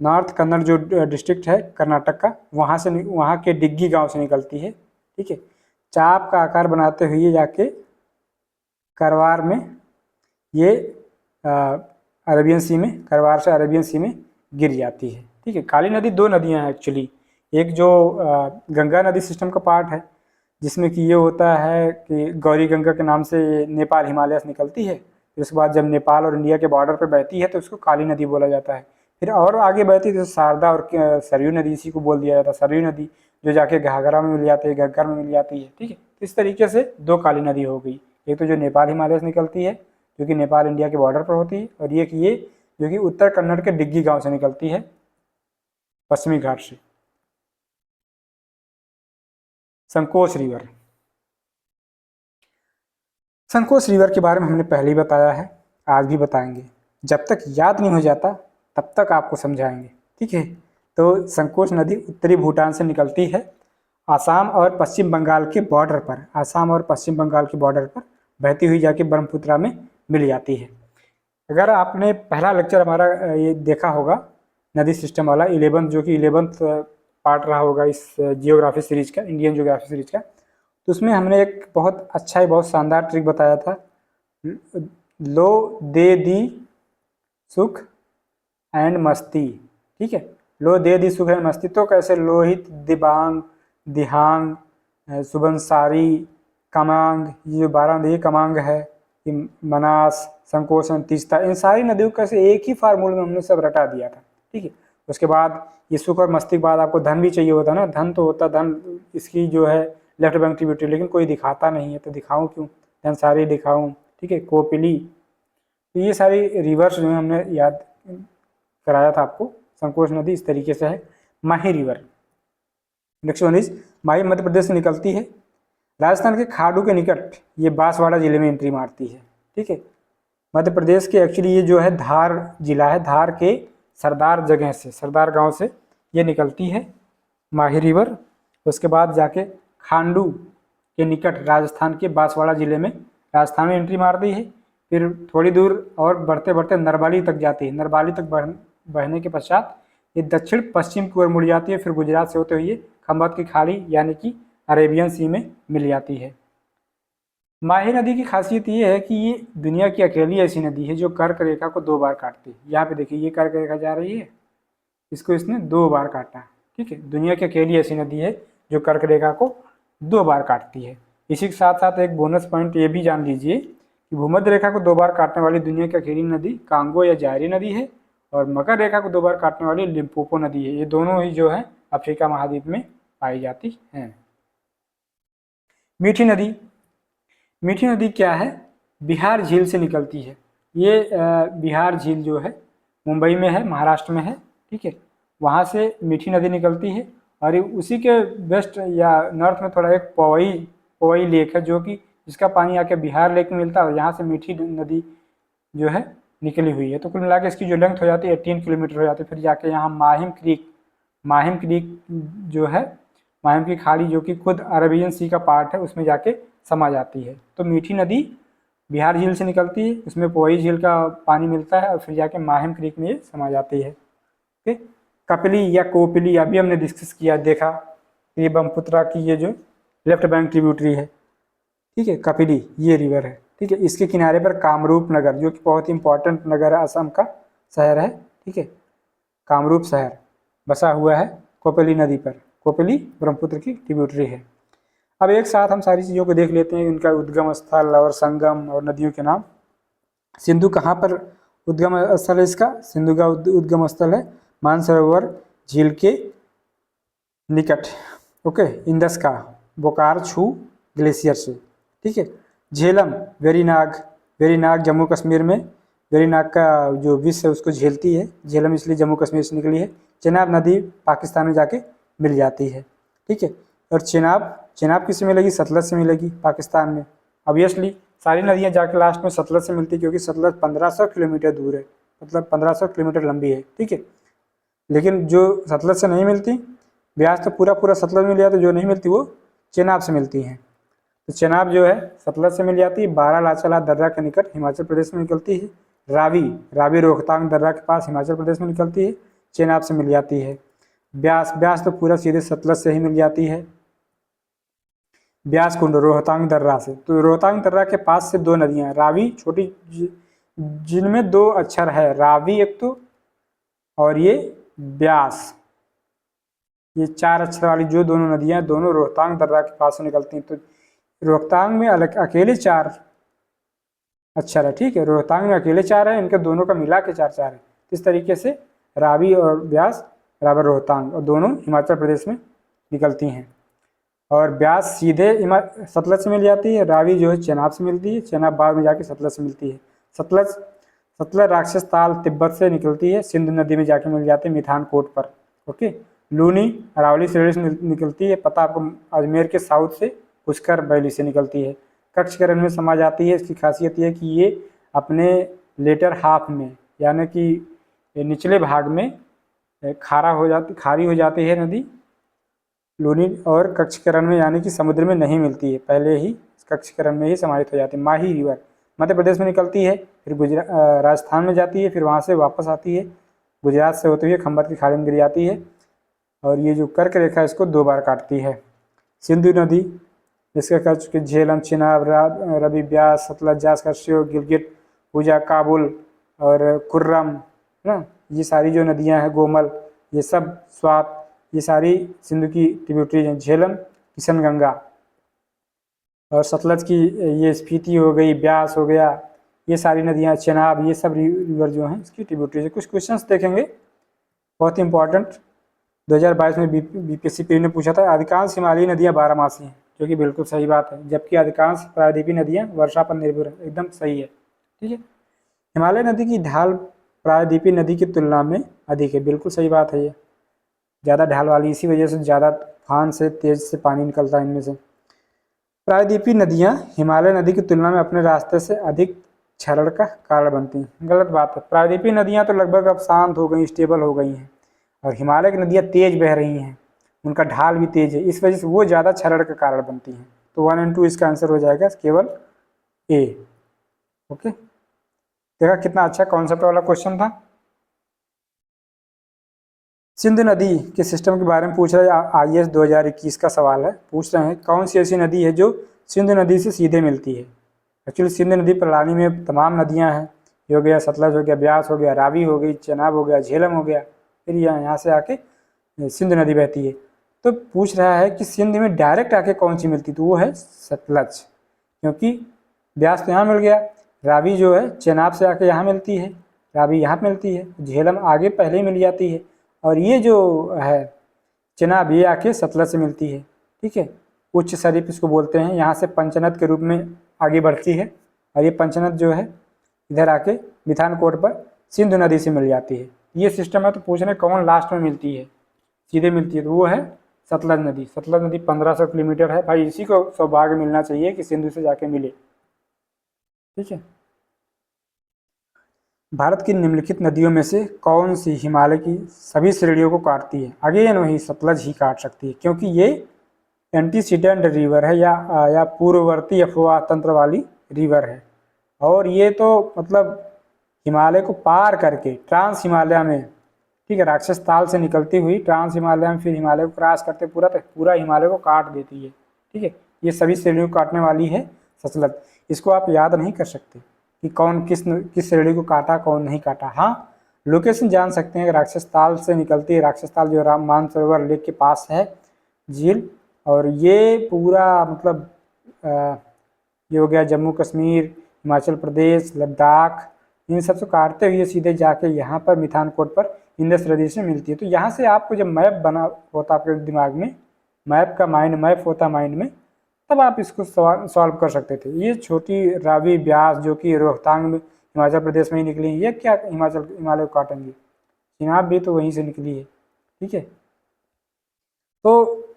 नॉर्थ कन्नड़ जो डिस्ट्रिक्ट है कर्नाटक का, वहाँ के डिग्गी गांव से निकलती है। ठीक है, चाप का आकार बनाते हुए जाके करवार में ये अरेबियन सी में, करवार से अरेबियन सी में गिर जाती है। ठीक है, काली नदी दो नदियां हैं एक्चुअली, एक जो गंगा नदी सिस्टम का पार्ट है जिसमें कि ये होता है कि गौरी गंगा के नाम से नेपाल हिमालय से निकलती है, फिर उसके बाद जब नेपाल और इंडिया के बॉर्डर पर बहती है तो उसको काली नदी बोला जाता है। फिर और आगे बहती है तो शारदा और सरयू नदी, इसी को बोल दिया जाता है सरयू नदी, जो जाके घाघरा में मिल जाती है, घग्गर में मिल जाती है। ठीक है, इस तरीके से दो काली नदी हो गई, एक तो जो नेपाल हिमालय से निकलती है जो कि नेपाल इंडिया के बॉर्डर पर होती है, और ये जो कि उत्तर कन्नड़ के डिग्गी गांव से निकलती है पश्चिमी घाट से। संकोच रिवर, संकोच रिवर के बारे में हमने पहले ही बताया है, आज भी बताएंगे, जब तक याद नहीं हो जाता तब तक आपको समझाएंगे। ठीक है, तो संकोच नदी उत्तरी भूटान से निकलती है, आसाम और पश्चिम बंगाल के बॉर्डर पर, आसाम और पश्चिम बंगाल के बॉर्डर पर बहती हुई जाके ब्रह्मपुत्रा में मिल जाती है। अगर आपने पहला लेक्चर हमारा ये देखा होगा नदी सिस्टम वाला 11th, जो कि 11th पार्ट रहा होगा इस जियोग्राफी सीरीज का, इंडियन जियोग्राफी सीरीज का, तो उसमें हमने एक बहुत अच्छा, बहुत शानदार ट्रिक बताया था, लो दे दी सुख एंड मस्ती। ठीक है, लो दे दी सुख एंड मस्ती, तो कैसे लोहित, दिबांग, दिहांग, सुबनसारी, कमांग, ये जो 12 नदी कमांग है, मनास, संकोचन, तीस्ता, इन सारी नदियों का से एक ही फार्मूले में हमने सब रटा दिया था। ठीक है, उसके बाद ये सुख और मस्ती के बाद आपको धन भी चाहिए होता ना, धन तो होता, धन इसकी जो है लेफ्ट बैंक ट्रिब्यूटरी, लेकिन कोई दिखाता नहीं है, तो दिखाऊं क्यों, धन सारी दिखाऊं। ठीक है, कोपिली, तो ये सारी रिवर्स जो है हमने याद कराया था आपको। संकोच नदी इस तरीके से है। माही रिवर, नेक्स्ट वन इज माही, मध्य प्रदेश से निकलती है, राजस्थान के खाड़ू के निकट ये बांसवाड़ा जिले में एंट्री मारती है। ठीक है, मध्य प्रदेश के एक्चुअली ये जो है धार जिला है, धार के सरदार जगह से, सरदार गांव से ये निकलती है माही रिवर। उसके बाद जाके खांडू के निकट राजस्थान के बांसवाड़ा जिले में, राजस्थान में एंट्री मारती है। फिर थोड़ी दूर और बढ़ते बढ़ते नरबाली तक जाती है, नरबाली तक बहने के पश्चात ये दक्षिण पश्चिम की ओर मुड़ जाती है, फिर गुजरात से होते हुए खंभात की खाड़ी यानी कि अरेबियन सी में मिल जाती है। माही नदी की खासियत ये है कि ये दुनिया की अकेली ऐसी नदी है जो कर्क रेखा को 2 बार काटती है। यहाँ पे देखिए ये कर्क रेखा जा रही है, इसको इसने 2 बार काटा। ठीक है, दुनिया की अकेली ऐसी नदी है जो कर्क रेखा को 2 बार काटती है। इसी के साथ साथ एक बोनस पॉइंट ये भी जान लीजिए कि भूमध्य रेखा को 2 बार काटने वाली दुनिया की अकेली नदी कांगो या जायरी नदी है, और मकर रेखा को 2 बार काटने वाली लिम्पोपो नदी है। ये दोनों ही जो है अफ्रीका महाद्वीप में पाई जाती हैं। मीठी नदी, मीठी नदी क्या है, बिहार झील से निकलती है। ये बिहार झील जो है मुंबई में है, महाराष्ट्र में है। ठीक है, वहाँ से मीठी नदी निकलती है, और उसी के वेस्ट या नॉर्थ में थोड़ा एक पवई लेक है जो कि जिसका पानी आके बिहार लेक में मिलता है, और यहाँ से मीठी नदी जो है निकली हुई है। तो कुल मिला के इसकी जो लेंथ हो जाती है 18 किलोमीटर हो जाती है। फिर जाके यहाँ माहिम क्रीक जो है, माहिम की खाड़ी जो कि खुद अरेबियन सी का पार्ट है, उसमें जाके समा जाती है। तो मीठी नदी बिहार झील से निकलती है, उसमें पोई झील का पानी मिलता है, और फिर जाके माहिम क्रीक में समा जाती है। ठीक, कपिली या कोपिली अभी हमने डिस्कस किया, देखा ये ब्रह्मपुत्रा की ये जो लेफ्ट बैंक ट्रिब्यूटरी है। ठीक है, कपिली ये रिवर है। ठीक है, इसके किनारे पर कामरूप नगर जो कि बहुत ही इंपॉर्टेंट नगर है, असम का शहर है। ठीक है, कामरूप शहर बसा हुआ है कोपिली नदी पर। कोपिली ब्रह्मपुत्र की ट्रिब्यूटरी है। अब एक साथ हम सारी चीज़ों को देख लेते हैं, इनका उद्गम स्थल और संगम और नदियों के नाम। सिंधु कहाँ पर उद्गम स्थल है इसका, सिंधु का उद्गम स्थल है मानसरोवर झील के निकट, ओके, इंदस का बोकारो ग्लेशियर से, ठीक है। झेलम वेरीनाग जम्मू कश्मीर में, वेरीनाग का जो विष है उसको झेलती है, झेलम इसलिए जम्मू कश्मीर से निकली है। चेनाब नदी पाकिस्तान में जाके मिल जाती है, ठीक है। और चेनाब किससे मिलेगी? सतलज से मिलेगी पाकिस्तान में। ऑब्वियसली सारी नदियाँ जाके लास्ट में सतलज से मिलती है, क्योंकि सतलज 1500 किलोमीटर दूर है, मतलब 1500 किलोमीटर लंबी है, ठीक है। लेकिन जो सतलज से नहीं मिलती, ब्यास तो पूरा सतलज मिल जाता है, जो नहीं मिलती वो चेनाब से मिलती हैं। तो चेनाब जो है सतलज से मिल जाती है, बारालाचाला दर्रा के निकट हिमाचल प्रदेश में निकलती है। रावी रोहतांग दर्रा के पास हिमाचल प्रदेश में निकलती है, चेनाब से मिल जाती है। ब्यास तो पूरा सीधे सतलज से ही मिल जाती है। ब्यास कुंड रोहतांग दर्रा से, तो रोहतांग दर्रा के पास से दो नदियाँ रावी छोटी, जिनमें दो अक्षर है, रावी एक तो और ये ब्यास, ये 4 अक्षर वाली जो दोनों नदियाँ दोनों रोहतांग दर्रा के पास से निकलती हैं। तो रोहतांग में अकेले 4 अक्षर है, ठीक है। रोहतांग में अकेले 4 है, इनके दोनों का मिला के 4 है। इस तरीके से रावी और ब्यास बराबर रोहतांग, और दोनों हिमाचल प्रदेश में निकलती हैं। और ब्यास सीधे सतलज से मिल जाती है, रावी जो है चेनाब से मिलती है, चेनाब बाद में जाके सतलज से मिलती है। सतलज राक्षस ताल तिब्बत से निकलती है, सिंधु नदी में जाके मिल जाती है मिठानकोट पर, ओके। लूनी अरावली श्रेणी से निकलती है, पता आपको अजमेर के साउथ से पुष्कर बैली से निकलती है। कक्षकरण में समा जाती है। इसकी खासियत ये है कि ये अपने लेटर हाफ में, यानी कि निचले भाग में खारी हो जाती है नदी लूनी, और कक्षकरण में यानी कि समुद्र में नहीं मिलती है, पहले ही कक्षकरण में ही समाहित हो जाती है। माही रिवर मध्य प्रदेश में निकलती है, फिर राजस्थान में जाती है, फिर वहाँ से वापस आती है, गुजरात से होते हुए खंबत की खाड़ी में गिर जाती है, और ये जो कर्क रेखा इसको 2 बार काटती है। सिंधु नदी जिसका कह चुके झेलम, चिनाब, रवि, ब्यास, सतलज, जास, कश्यो, गिलगित, पूजा, काबुल और खुर्रम, है ना, ये सारी जो नदियां हैं, गोमल, ये सब, स्वात, ये सारी सिंधु की ट्रिब्यूटरीज हैं। झेलम किशनगंगा, और सतलज की ये स्पीति हो गई, ब्यास हो गया, ये सारी नदियां, चेनाब, ये सब रिवर जो हैं इसकी ट्रिब्यूटरीज है। कुछ क्वेश्चंस देखेंगे बहुत ही इंपॉर्टेंट, 2022 में बीपीएससी प्री ने पूछा था। अधिकांश हिमालयी नदियां 12मासी हैं, जो कि बिल्कुल सही बात है, जबकि अधिकांश प्रायद्वीपीय नदियां वर्षा पर निर्भर है, एकदम सही है, ठीक है। हिमालय नदी की ढाल प्रायद्वीपीय नदी की तुलना में अधिक है, बिल्कुल सही बात है, ये ज़्यादा ढाल वाली, इसी वजह से ज़्यादा तूफान से तेज से पानी निकलता है इनमें से। प्रायद्वीपीय नदियाँ हिमालय नदी की तुलना में अपने रास्ते से अधिक क्षरण का कारण बनती हैं, गलत बात है। प्रायद्वीपीय नदियाँ तो लगभग अब शांत हो गई, स्टेबल हो गई हैं, और हिमालय की नदियाँ तेज बह रही हैं, उनका ढाल भी तेज है, इस वजह से वो ज़्यादा क्षरण का कारण बनती हैं। तो 1 और 2 इसका आंसर हो जाएगा केवल ए, ओके। देखा कितना अच्छा कॉन्सेप्ट वाला क्वेश्चन था। सिंधु नदी के सिस्टम के बारे में पूछ रहे हैं, IAS 2021 का सवाल है, पूछ रहे हैं कौन सी ऐसी नदी है जो सिंधु नदी से सीधे मिलती है। एक्चुअली सिंधु नदी प्रणाली में तमाम नदियां हैं, ये हो गया सतलज हो गया, ब्यास हो गया, रावी हो गई, चेनाब हो गया, झेलम हो गया, फिर यहाँ से आके सिंधु नदी बहती है। तो पूछ रहा है कि सिंध में डायरेक्ट आके कौन सी मिलती, तो वो है सतलज, क्योंकि ब्यास तो यहाँ मिल गया, रावी जो है चेनाब से आके यहाँ मिलती है, रावी यहाँ मिलती है, झेलम आगे पहले ही मिल जाती है, और ये जो है चेनाब ये आके सतलज से मिलती है, ठीक है। उच्च सरीप इसको बोलते हैं, यहाँ से पंचनद के रूप में आगे बढ़ती है, और ये पंचनद जो है इधर आके मिठानकोट पर सिंधु नदी से मिल जाती है। ये सिस्टम है। तो पूछ रहे कौन लास्ट में मिलती है, सीधे मिलती है, तो वो है सतलज नदी। सतलज नदी 1500 किलोमीटर है भाई, इसी को सौभाग्य मिलना चाहिए कि सिंधु से जाके मिले, ठीक है। भारत की निम्नलिखित नदियों में से कौन सी हिमालय की सभी श्रेणियों को काटती है? अगेन वही सतलज ही काट सकती है, क्योंकि ये एंटीसीडेंट रिवर है, या पूर्ववर्ती अफवाह तंत्र वाली रिवर है, और ये तो मतलब हिमालय को पार करके ट्रांस हिमालय में, ठीक है, राक्षस ताल से निकलती हुई ट्रांस हिमालय में फिर हिमालय को क्रॉस करते पूरा हिमालय को काट देती है, ठीक है। ये सभी श्रेणियों को काटने वाली है सतलज। इसको आप याद नहीं कर सकते कि कौन किस श्रेणी को काटा, कौन नहीं काटा। हाँ, लोकेशन जान सकते हैं, राक्षस ताल से निकलती है, राक्षस ताल जो राम मानसरोवर लेक के पास है झील, और ये पूरा मतलब ये हो गया जम्मू कश्मीर, हिमाचल प्रदेश, लद्दाख, इन सबसे काटते हुए सीधे जाके यहाँ पर मिठानकोट पर इंडस नदी से मिलती है। तो यहाँ से आपको जब मैप बना होता आपके दिमाग में, मैप का माइंड मैप होता माइंड में, तब आप इसको सॉल्व कर सकते थे। ये छोटी रावी ब्यास जो कि रोहतांग में हिमाचल प्रदेश में ही निकली है, ये क्या हिमालय को काटेंगी? चिनाब भी तो वहीं से निकली है। ठीक है, तो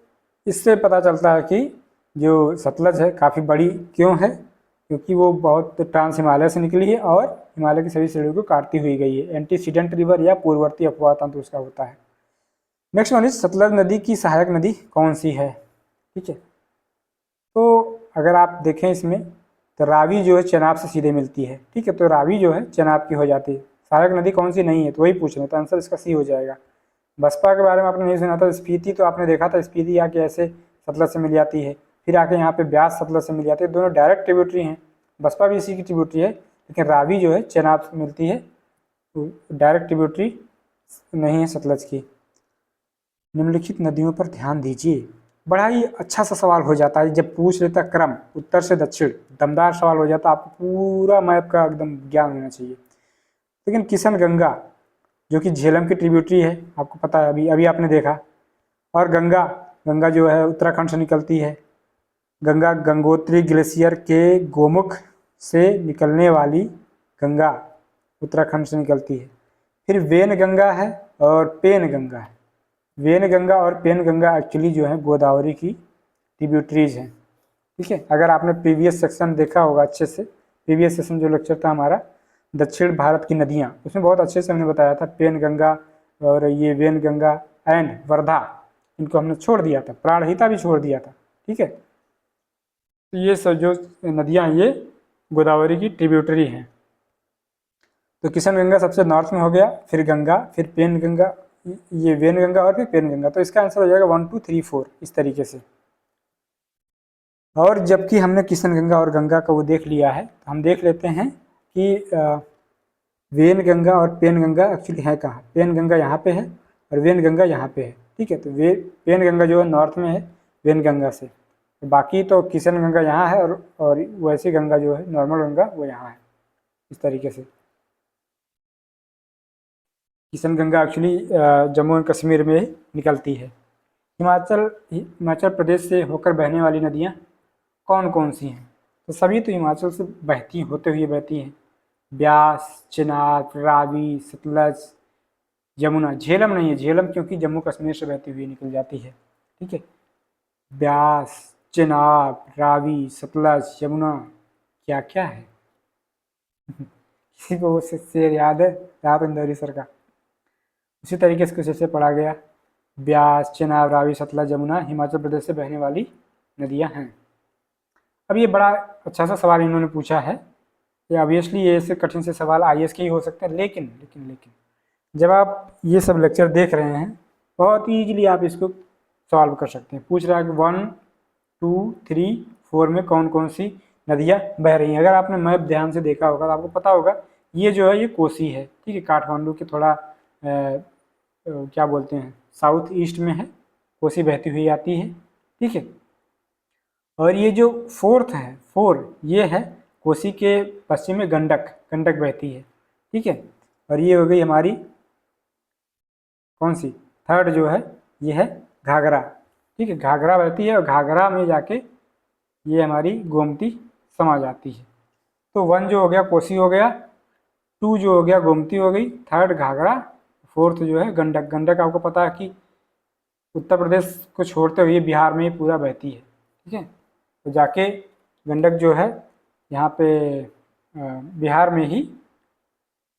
इससे पता चलता है कि जो सतलज है काफ़ी बड़ी क्यों है, क्योंकि वो बहुत ट्रांस हिमालय से निकली है और हिमालय की सभी श्रेणियों को काटती हुई गई है। एंटीसीडेंट रिवर या पूर्ववर्ती अपवाह तंत्र उसका होता है। नेक्स्ट वन इज सतलज नदी की सहायक नदी कौन सी है? ठीक है, तो अगर आप देखें इसमें तो रावी जो है चेनाब से सीधे मिलती है। ठीक है, तो रावी जो है चेनाब की हो जाती है। सहायक नदी कौन सी नहीं है, तो वही पूछ रहे हैं, तो आंसर इसका सी हो जाएगा। बसपा के बारे में आपने नहीं सुना था, स्पीति तो आपने देखा था, स्पीति आके ऐसे सतलज से मिल जाती है, फिर आके यहाँ पे ब्यास सतलज से मिल जाती है, दोनों डायरेक्ट ट्रिब्यूटरी हैं। बसपा भी इसी की ट्रिब्यूटरी है, लेकिन रावी जो है चेनाब से मिलती है, तो डायरेक्ट ट्रिब्यूटरी नहीं है सतलज की। निम्नलिखित नदियों पर ध्यान दीजिए। बड़ा ही अच्छा सा सवाल हो जाता है जब पूछ लेता क्रम उत्तर से दक्षिण, दमदार सवाल हो जाता, आपको पूरा मैप का एकदम ज्ञान होना चाहिए। लेकिन किशन गंगा जो कि झेलम की ट्रिब्यूटरी है, आपको पता है, अभी अभी आपने देखा। और गंगा गंगा जो है उत्तराखंड से निकलती है। गंगा गंगोत्री ग्लेशियर के गोमुख से निकलने वाली गंगा उत्तराखंड से निकलती है। फिर वेन गंगा है और पेन गंगा है। वेन गंगा और पेन गंगा एक्चुअली जो है गोदावरी की ट्रिब्यूटरीज हैं। ठीक है, अगर आपने प्रीवियस सेक्शन देखा होगा अच्छे से, प्रीवियस सेशन जो लेक्चर था हमारा दक्षिण भारत की नदियाँ, उसमें बहुत अच्छे से हमने बताया था पेन गंगा और ये वेन गंगा एंड वर्धा, इनको हमने छोड़ दिया था, प्राणहिता भी छोड़ दिया था। ठीक है, तो ये सब जो नदियाँ ये गोदावरी की ट्रिब्यूटरी हैं। तो किशन गंगा सबसे नॉर्थ में हो गया, फिर गंगा, फिर पेन गंगा, ये वेन गंगा और फिर पेन गंगा। तो इसका आंसर हो जाएगा 1 2 3 4 इस तरीके से। और जबकि हमने किशन गंगा और गंगा का वो देख लिया है, तो हम देख लेते हैं कि वेन गंगा और पेन गंगा एक्चुअली है कहाँ। पेन गंगा यहाँ पे है और वेन गंगा यहाँ पे है। ठीक है, तो पेन गंगा जो है नॉर्थ में है वेन गंगा से, तो बाकी तो किशन गंगा यहाँ है और वैसी गंगा जो है नॉर्मल गंगा वो यहाँ है, इस तरीके से। किशन गंगा एक्चुअली जम्मू एंड कश्मीर में निकलती है। हिमाचल प्रदेश से होकर बहने वाली नदियाँ कौन कौन सी हैं? तो सभी तो हिमाचल से बहती होते हुए बहती हैं। ब्यास, चिनाब, रावी, सतलज, यमुना। झेलम नहीं है, झेलम क्योंकि जम्मू कश्मीर से बहती हुई निकल जाती है। ठीक है, ब्यास, चिनाब, रावी, सतलज, यमुना, क्या क्या है? किसी को वो शेर याद है? राहत इंदौरी सर का। उसी तरीके से कुछ ऐसे पढ़ा गया, ब्यास, चिनाब, रावी, सतलज, यमुना हिमाचल प्रदेश से बहने वाली नदियाँ हैं। अब ये बड़ा अच्छा सा सवाल इन्होंने पूछा है, ये ऑब्वियसली ये से कठिन से सवाल आईएएस के ही हो सकते हैं, लेकिन लेकिन लेकिन जब आप ये सब लेक्चर देख रहे हैं बहुत ईजिली आप इसको सॉल्व कर सकते हैं। पूछ रहा है कि 1 2 3 4 में कौन कौन सी नदियाँ बह रही हैं। अगर आपने मैप ध्यान से देखा होगा तो आपको पता होगा ये जो है ये कोसी है। ठीक है, काठमांडू के थोड़ा क्या बोलते हैं साउथ ईस्ट में है, कोसी बहती हुई आती है। ठीक है, और ये जो फोर्थ है, 4 ये है कोसी के पश्चिम में गंडक बहती है। ठीक है, और ये हो गई हमारी कौन सी, थर्ड जो है ये है घाघरा। ठीक है, घाघरा बहती है और घाघरा में जाके ये हमारी गोमती समा जाती है। तो 1 जो हो गया कोसी हो गया, 2 जो हो गया गोमती हो गई, 3rd घाघरा, 4th जो है गंडक। गंडक आपको पता है कि उत्तर प्रदेश को छोड़ते हुए बिहार में ही पूरा बहती है। ठीक है, तो जाके गंडक जो है यहाँ पे बिहार में ही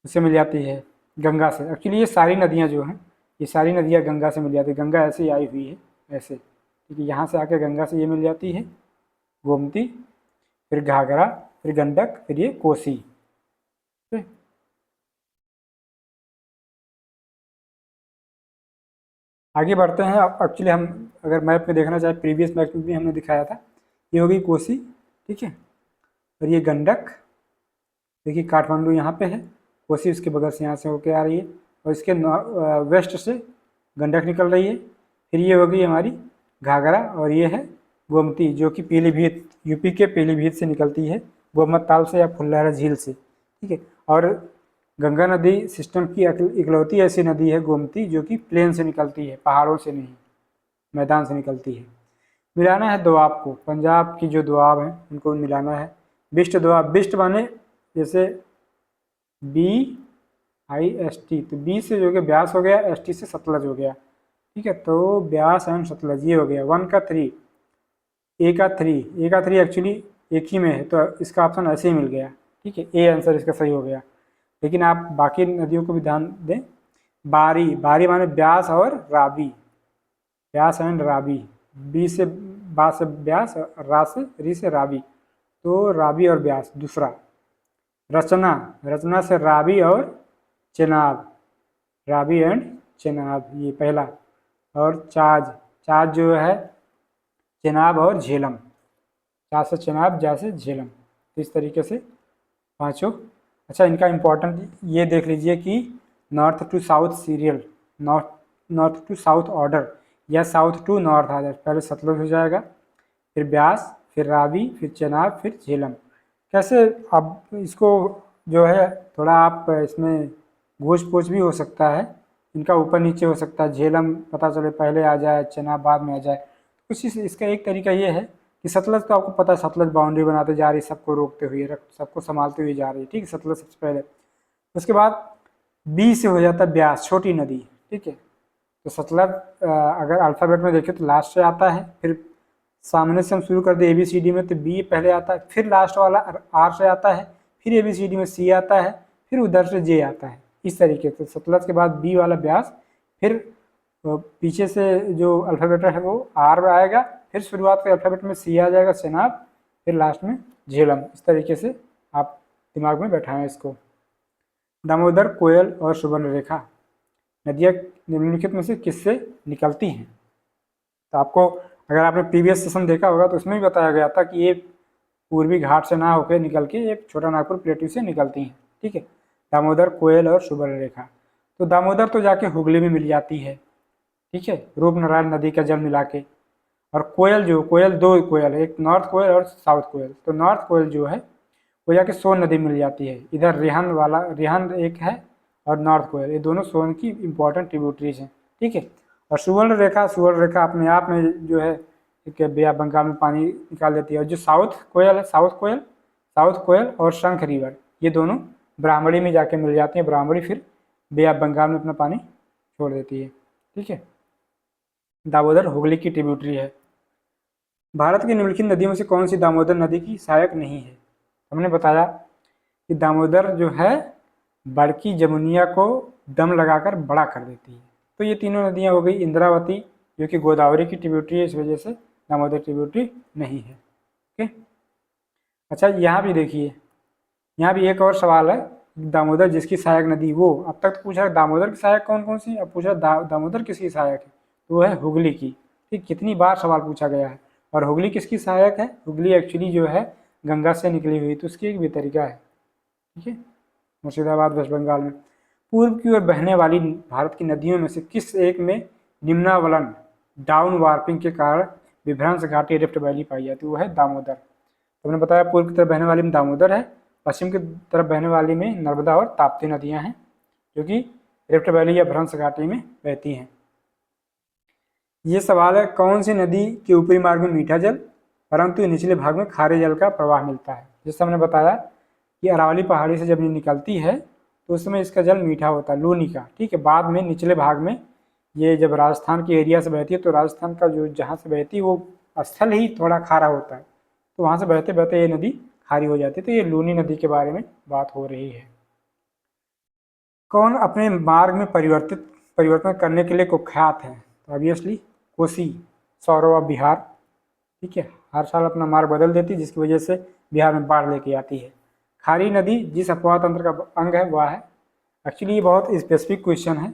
उससे मिल जाती है गंगा से। एक्चुअली ये सारी नदियाँ जो हैं ये सारी नदियाँ गंगा से मिल जाती है। गंगा ऐसे ही आई हुई है ऐसे, क्योंकि यहाँ से आके गंगा से ये मिल जाती है गोमती, फिर घाघरा, फिर गंडक, फिर ये कोसी। ठीक है, आगे बढ़ते हैं। अब एक्चुअली हम अगर मैप में देखना चाहे, प्रीवियस मैप में भी हमने दिखाया था, ये होगी कोसी। ठीक है, और ये गंडक, देखिए काठमांडू यहाँ पे है, कोसी उसके बगल से यहाँ से होके आ रही है और इसके वेस्ट से गंडक निकल रही है। फिर ये होगी हमारी घाघरा और ये है गोमती जो कि पीलीभीत, यूपी के पीलीभीत से निकलती है, गोमत ताल से या फुल्लहरा झील से। ठीक है, और गंगा नदी सिस्टम की इकलौती ऐसी नदी है गोमती जो कि प्लेन से निकलती है, पहाड़ों से नहीं, मैदान से निकलती है। मिलाना है दोआब को, पंजाब की जो दोआब हैं उनको मिलाना है। बिस्ट दोआब, बिस्ट माने जैसे BIST, तो बी से जो कि ब्यास हो गया, ST से सतलज हो गया, ठीक है। तो ब्यास एंड सतलज ये हो गया। 1 का 3, ए का 3 एक्चुअली एक ही में है, तो इसका ऑप्शन ऐसे ही मिल गया, ठीक है। ए आंसर इसका सही हो गया। लेकिन आप बाकी नदियों को भी ध्यान दें। बारी, बारी माने ब्यास और रावी, ब्यास एंड रावी, बी से बा से ब्यास, रा से री से रावी, तो रावी और ब्यास दूसरा। रचना, रचना से रावी और चेनाब, रावी एंड चेनाब ये पहला। और चाज, चाज जो है चेनाब और झेलम, चा से चेनाब, जा से झेलम, तो इस तरीके से पांचों। अच्छा, इनका इम्पोर्टेंट ये देख लीजिए कि north to south serial, north to south order या साउथ टू नॉर्थ ऑर्डर, पहले सतलुज हो जाएगा, फिर ब्यास, फिर रावी, फिर चेनाब, फिर झेलम। कैसे अब इसको जो है थोड़ा आप इसमें गोच पोच भी हो सकता है, इनका ऊपर नीचे हो सकता है, झेलम पता चले पहले आ जाए, चेनाब बाद में आ जाए। कुछ इसका एक तरीका ये है कि सतलज तो आपको पता है, सतलज बाउंड्री बनाते जा रही है, सबको रोकते हुए, सबको संभालते हुए जा रही है, ठीक है, सतलज सबसे पहले। उसके बाद बी से हो जाता है ब्यास, छोटी नदी, ठीक है। तो सतलज अगर अल्फ़ाबेट में देखें तो लास्ट से आता है, फिर सामने से हम शुरू कर दे ABCD में तो बी पहले आता है, फिर लास्ट वाला R से आता है, फिर ABCD में C आता है, फिर उधर से J आता है, इस तरीके से। सतलज के बाद बी वाला ब्यास, फिर पीछे से जो अल्फ़ाबेट है वो R आएगा, फिर शुरुआत के अल्फ़ाबेट में C आ जाएगा, चेनाब, फिर लास्ट में झेलम। इस तरीके से आप दिमाग में बैठाएं इसको। दामोदर, कोयल और सुवर्णरेखा नदियाँ निम्नलिखित में से किससे निकलती हैं? तो आपको अगर आपने प्रीवियस सेशन देखा होगा तो उसमें भी बताया गया था कि ये पूर्वी घाट से ना होकर निकल के एक छोटा नागपुर प्लेटू से निकलती हैं, ठीक है। दामोदर, कोयल और सुवर्णरेखा। तो दामोदर तो जाके हुगली में मिल जाती है, ठीक है, रूपनारायण नदी का जल मिला के। और कोयल जो, कोयल दो कोयल है, एक नॉर्थ कोयल और साउथ कोयल। तो नॉर्थ कोयल जो है वो जाके सोन नदी मिल जाती है, इधर रिहंद वाला, रिहंद एक है और नॉर्थ कोयल, ये दोनों सोन की इंपॉर्टेंट ट्रिब्यूटरीज हैं, ठीक है। और सुवर्ण रेखा, सुवर्ण रेखा अपने आप में जो है एक बे ऑफ बंगाल में पानी निकाल देती है। और जो साउथ कोयल है, साउथ कोयल और शंख रिवर, ये दोनों ब्राह्मणी में जाके मिल जाती हैं, ब्राह्मणी फिर बे ऑफ बंगाल में अपना पानी छोड़ देती है, ठीक है। दामोदर हुगली की ट्रिब्यूटरी है। भारत की निम्नलिखित नदियों में से कौन सी दामोदर नदी की सहायक नहीं है? हमने बताया कि दामोदर जो है बड़की जमुनिया को दम लगाकर बड़ा कर देती है। तो ये तीनों नदियाँ हो गई। इंद्रावती जो कि गोदावरी की ट्रिब्यूटरी है, इस वजह से दामोदर ट्रिब्यूटरी नहीं है, ओके। अच्छा, यहाँ भी देखिए, यहाँ भी एक और सवाल है, दामोदर जिसकी सहायक नदी, वो अब तक तो पूछा दामोदर की सहायक कौन कौन सी, अब पूछा दामोदर किसकी सहायक है, तो वो है हुगली की, ठीक। कितनी बार सवाल पूछा गया है। और हुगली किसकी सहायक है? हुगली एक्चुअली जो है गंगा से निकली हुई, तो उसकी एक भी तरीका है, ठीक है। मुर्शिदाबाद, वेस्ट बंगाल में। पूर्व की ओर बहने वाली भारत की नदियों में से किस एक में निम्नावलन, डाउन वार्पिंग के कारण विभ्रंश घाटी रिफ्ट वैली पाई जाती है? वो है दामोदर। तो हमने बताया पूर्व की तरफ बहने वाली में दामोदर है, पश्चिम की तरफ बहने वाली में नर्मदा और ताप्ती नदियां हैं जो कि रिफ्ट वैली या भ्रंश घाटी में बहती हैं। ये सवाल है, कौन सी नदी के ऊपरी मार्ग में मीठा जल परंतु निचले भाग में खारे जल का प्रवाह मिलता है? जैसे हमने बताया कि अरावली पहाड़ी से जब ये निकलती है तो उस समय इसका जल मीठा होता है, लूनी का, ठीक है। बाद में निचले भाग में ये जब राजस्थान के एरिया से बहती है तो राजस्थान का जो जहाँ से बहती है वो स्थल ही थोड़ा खारा होता है, तो वहाँ से बहते बहते ये नदी खारी हो जाती है। तो ये लूनी नदी के बारे में बात हो रही है। कौन अपने मार्ग में परिवर्तन करने के लिए कुख्यात है? तो ऑब्वियसली कोसी, सौरव बिहार, ठीक है, हर साल अपना मार्ग बदल देती है जिसकी वजह से बिहार में बाढ़ लेके आती है। खारी नदी जिस अपवाह तंत्र का अंग है वह है। एक्चुअली ये बहुत स्पेसिफिक क्वेश्चन है,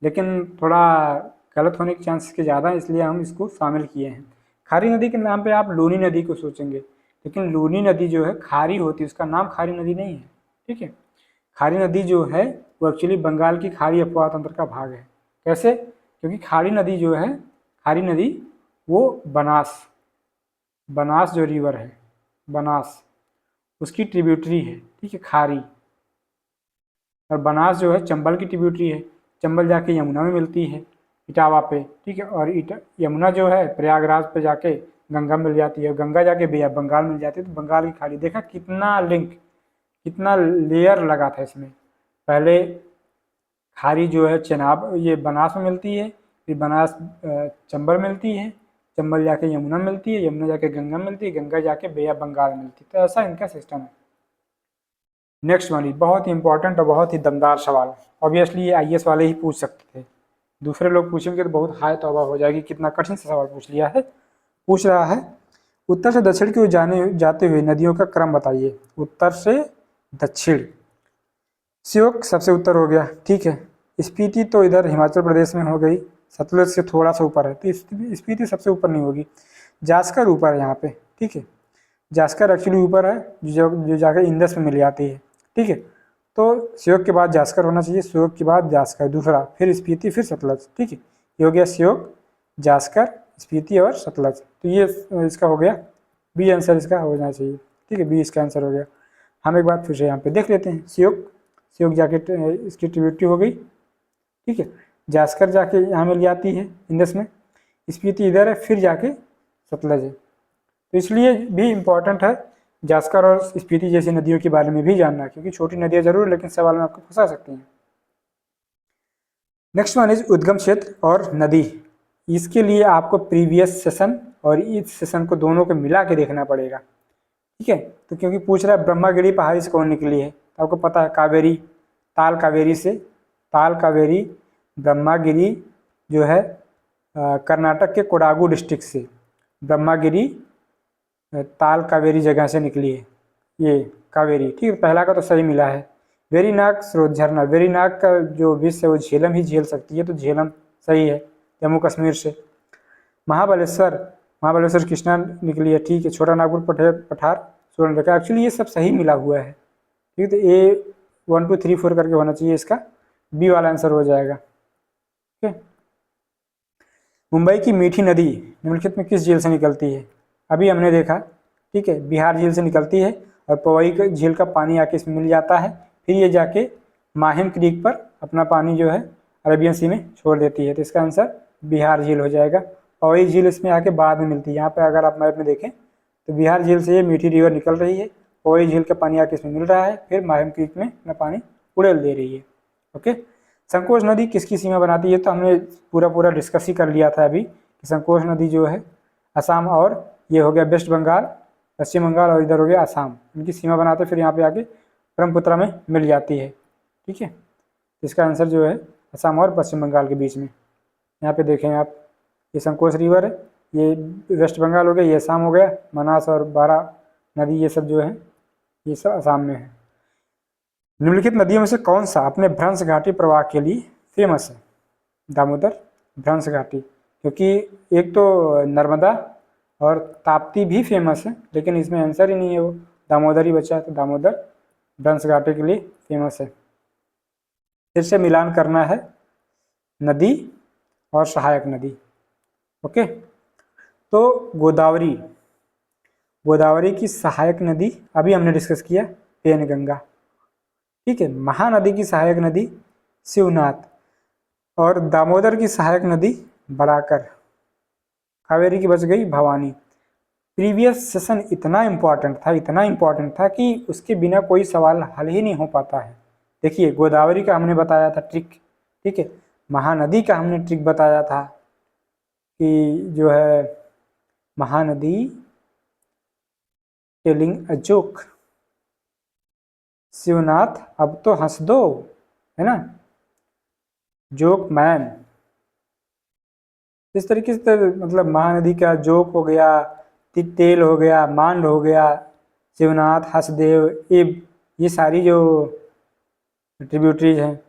लेकिन थोड़ा गलत होने के चांसेस के ज़्यादा है, इसलिए हम इसको शामिल किए हैं। खारी नदी के नाम पे आप लूनी नदी को सोचेंगे, लेकिन लूनी नदी जो है खारी होती है, उसका नाम खारी नदी नहीं है, ठीक है। खारी नदी जो है वो एक्चुअली बंगाल की खारी अपवाह तंत्र का भाग है। कैसे? क्योंकि खारी नदी जो है, खारी नदी वो बनास जो रिवर है, बनास, उसकी ट्रिब्यूटरी है, ठीक है, खारी। और बनास जो है चंबल की ट्रिब्यूटरी है, चंबल जाके यमुना में मिलती है इटावा पे, ठीक है। और यमुना जो है प्रयागराज पे जाके गंगा मिल जाती है, गंगा जाके बंगाल मिल जाती है। तो बंगाल की खाड़ी, देखा कितना लिंक, कितना लेयर लगा था इसमें। पहले खाड़ी जो है चेनाब ये बनास में मिलती है, फिर बनास चंबल मिलती है, चंबल जाके यमुना मिलती है, यमुना जाके गंगा मिलती है, गंगा जाके बंगाल मिलती है। तो ऐसा इनका सिस्टम है। नेक्स्ट वाली बहुत ही इंपॉर्टेंट और बहुत ही दमदार सवाल, ऑब्वियसली ये आईएएस वाले ही पूछ सकते थे, दूसरे लोग पूछेंगे तो बहुत हाई तौबा हो जाएगी, कितना कठिन सा सवाल पूछ लिया है। पूछ रहा है उत्तर से दक्षिण की ओर जाते हुए नदियों का क्रम बताइए। उत्तर से दक्षिण, श्योक सबसे उत्तर हो गया, ठीक है। स्पीति तो इधर हिमाचल प्रदेश में हो गई, सतलुज से थोड़ा सा ऊपर है, तो स्पीति सबसे ऊपर नहीं होगी। जास्कर ऊपर है यहाँ पे, ठीक है, जास्कर एक्चुअली ऊपर है, जो जाकर इंदस में मिल जाती है, ठीक है। तो श्योक के बाद जास्कर होना चाहिए, श्योक के बाद जास्कर दूसरा, फिर स्पीति, फिर सतलज, ठीक है। ये हो गया श्योक, जास्कर, स्पीति और सतलज। तो ये इसका हो गया बी आंसर, इसका होना चाहिए, ठीक है, बी इसका आंसर हो गया। हम एक बार फिर से यहाँ पे देख लेते हैं। श्योक जाके इसकी ट्रिब्यूटरी हो गई, ठीक है। जास्कर जाके यहाँ मिल जाती है इंदस में, स्पीति इधर है, फिर जाके सतलज है। तो इसलिए भी इम्पॉर्टेंट है जास्कर और स्पीति जैसी नदियों के बारे में भी जानना, क्योंकि छोटी नदियाँ जरूर लेकिन सवाल में आपको फंसा सकती हैं। नेक्स्ट वन इज उद्गम क्षेत्र और नदी। इसके लिए आपको प्रीवियस सेशन और इस सेशन को दोनों को मिला के देखना पड़ेगा, ठीक है। तो क्योंकि पूछ रहा है ब्रह्मागिरी पहाड़ी से कौन निकली है, तो आपको पता है कावेरी, ताल कावेरी से, ताल कावेरी ब्रह्मागिरी जो है कर्नाटक के कोडागु डिस्ट्रिक्ट से ब्रह्मागिरी ताल कावेरी जगह से निकली है ये कावेरी, ठीक है। पहला का तो सही मिला है। वेरीनाग स्रोत झरना, वेरीनाग का जो विष है वो झेलम ही झेल सकती है, तो झेलम सही है, जम्मू कश्मीर से। महाबलेश्वर, महाबलेश्वर कृष्णा निकली है, ठीक है। छोटा नागपुर पठार सुवर्णरेखा, एक्चुअली ये सब सही मिला हुआ है, ठीक है। तो ए 1 2 3 4 करके होना चाहिए, इसका बी वाला आंसर हो जाएगा, ठीक है। मुंबई की मीठी नदी निम्नलिखित में किस झील से निकलती है। अभी हमने देखा, ठीक है, बिहार झील से निकलती है और पवई झील का पानी आके इसमें मिल जाता है, फिर ये जाके माहिम क्रीक पर अपना पानी जो है अरेबियन सी में छोड़ देती है। तो इसका आंसर बिहार झील हो जाएगा। पवई झील इसमें आके बाद में मिलती है। यहाँ पे अगर आप मैप में देखें तो बिहार झील से ये मीठी रिवर निकल रही है, पवई झील का पानी आके इसमें मिल रहा है, फिर माहिम क्रीक में अपना पानी उड़ेल दे रही है। ओके, संकोच नदी किसकी सीमा बनाती है, तो हमने पूरा डिस्कस ही कर लिया था अभी कि संकोच नदी जो है असम और ये हो गया वेस्ट बंगाल, पश्चिम बंगाल और इधर हो गया असम, इनकी सीमा बनाते फिर यहाँ पे आके ब्रह्मपुत्र में मिल जाती है, ठीक है। इसका आंसर जो है असम और पश्चिम बंगाल के बीच में, यहाँ पे देखें आप, ये संकोच रिवर है, ये वेस्ट बंगाल हो गया, ये असम हो गया, मनास और बारा नदी ये सब जो है ये सब असम में है। निम्नलिखित नदियों में से कौन सा अपने भ्रंश घाटी प्रवाह के लिए फेमस है। दामोदर भ्रंश घाटी, क्योंकि एक तो नर्मदा और ताप्ती भी फेमस है, लेकिन इसमें आंसर ही नहीं है, वो दामोदर ही बचा है, तो दामोदर भ्रंश घाटी के लिए फेमस है। फिर से मिलान करना है नदी और सहायक नदी। ओके, तो गोदावरी, गोदावरी की सहायक नदी अभी हमने डिस्कस किया पेनगंगा, ठीक है। महानदी की सहायक नदी शिवनाथ और दामोदर की सहायक नदी बराकर। कावेरी की बच गई भवानी। प्रीवियस सेशन इतना इम्पॉर्टेंट था कि उसके बिना कोई सवाल हल ही नहीं हो पाता है। देखिए, गोदावरी का हमने बताया था ट्रिक, ठीक है। महानदी का हमने ट्रिक बताया था कि जो है Mahanadi telling a joke. Shivnath अब तो हंस दो, है ना, जोक मैन। इस तरीके से मतलब महानदी का जोक हो गया, तेल हो गया, मांड हो गया, शिवनाथ, हसदेव, इब, ये सारी जो ट्रिब्यूटरीज हैं।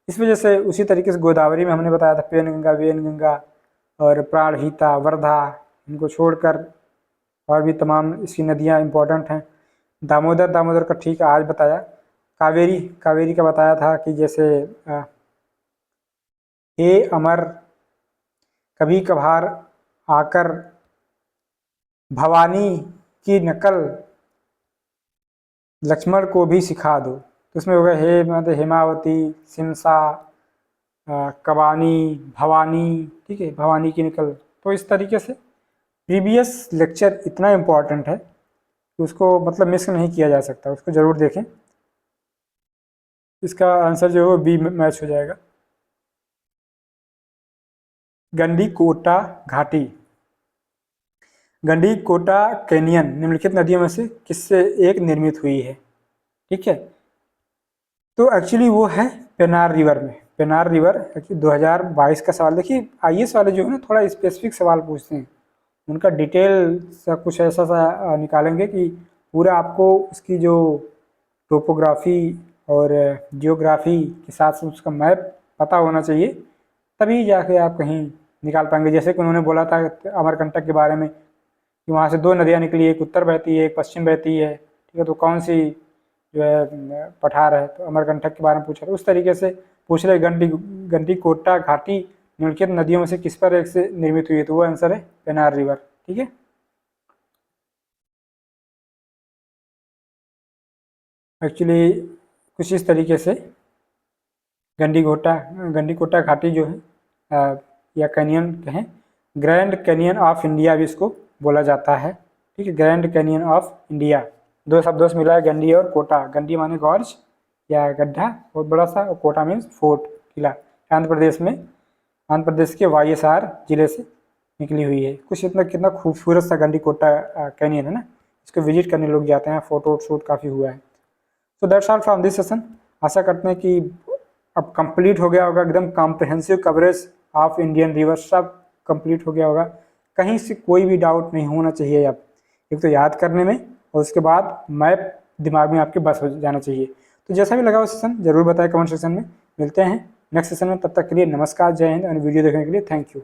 इस वजह से उसी तरीके से गोदावरी में हमने बताया था पेनगंगा, वेनगंगा और प्राणहिता, वर्धा, इनको छोड़कर और भी तमाम इसकी नदियाँ इम्पोर्टेंट हैं। दामोदर का ठीक आज बताया। कावेरी का बताया था कि जैसे हे अमर कभी कभार आकर भवानी की नकल लक्ष्मण को भी सिखा दो। तो उसमें होगा मतलब हेमावती, सिमसा, कबानी, भवानी, ठीक है, भवानी की निकल। तो इस तरीके से प्रीवियस लेक्चर इतना इम्पॉर्टेंट है कि उसको मतलब मिस नहीं किया जा सकता, उसको ज़रूर देखें। इसका आंसर जो है वो बी मैच हो जाएगा। गंडीकोटा घाटी, गंडीकोटा कैनियन निम्नलिखित नदियों में से किससे एक निर्मित हुई है? ठीक है, तो एक्चुअली वो है पेनार रिवर में। पेनार रिवर एक्चुअली 2022 का सवाल। देखिए आईएएस वाले जो है ना थोड़ा स्पेसिफिक सवाल पूछते हैं, उनका डिटेल सा कुछ ऐसा सा निकालेंगे कि पूरा आपको उसकी जो टोपोग्राफी और जियोग्राफी के साथ साथ उसका मैप पता होना चाहिए, तभी जाके आप कहीं निकाल पाएंगे। जैसे कि उन्होंने बोला था अमरकंटक के बारे में कि वहाँ से 2 नदियाँ निकली, एक उत्तर बहती है एक पश्चिम बहती है, ठीक है, तो कौन सी जो है पठार है, तो अमरकंटक के बारे में पूछा। तो उस तरीके से पूछ रहे गंडीकोटा घाटी निम्नलिखित नदियों में से किस पर एक से निर्मित हुई है, तो वो आंसर है पेनार रिवर। ठीक है, एक्चुअली कुछ इस तरीके से गंडीकोटा घाटी जो है या कैनियन कहें, ग्रैंड कैनियन ऑफ इंडिया भी इसको बोला जाता है। ठीक है, ग्रैंड कैनियन ऑफ इंडिया, 2 शब्दों से मिला है गंडी और कोटा। गंडी माने गॉर्ज या गड्ढा बहुत बड़ा सा, और कोटा मीन्स फोर्ट, किला। आंध्र प्रदेश में, आंध्र प्रदेश के वाईएसआर जिले से निकली हुई है। कुछ इतना कितना खूबसूरत सा गंडीकोटा कैनियन है ना, इसको विजिट करने लोग जाते हैं, फोटो शूट काफ़ी हुआ है। So that's all from this session. आशा करते हैं कि अब कंप्लीट हो गया होगा, एकदम comprehensive coverage of Indian river सब कंप्लीट हो गया होगा, कहीं से कोई भी डाउट नहीं होना चाहिए। अब एक तो याद करने में, और उसके बाद मैप दिमाग में आपके बस हो जाना चाहिए। तो जैसा भी लगा वो सेशन ज़रूर बताएं कमेंट सेक्शन में। मिलते हैं नेक्स्ट सेशन में, तब तक के लिए नमस्कार, जय हिंद, और वीडियो देखने के लिए थैंक यू।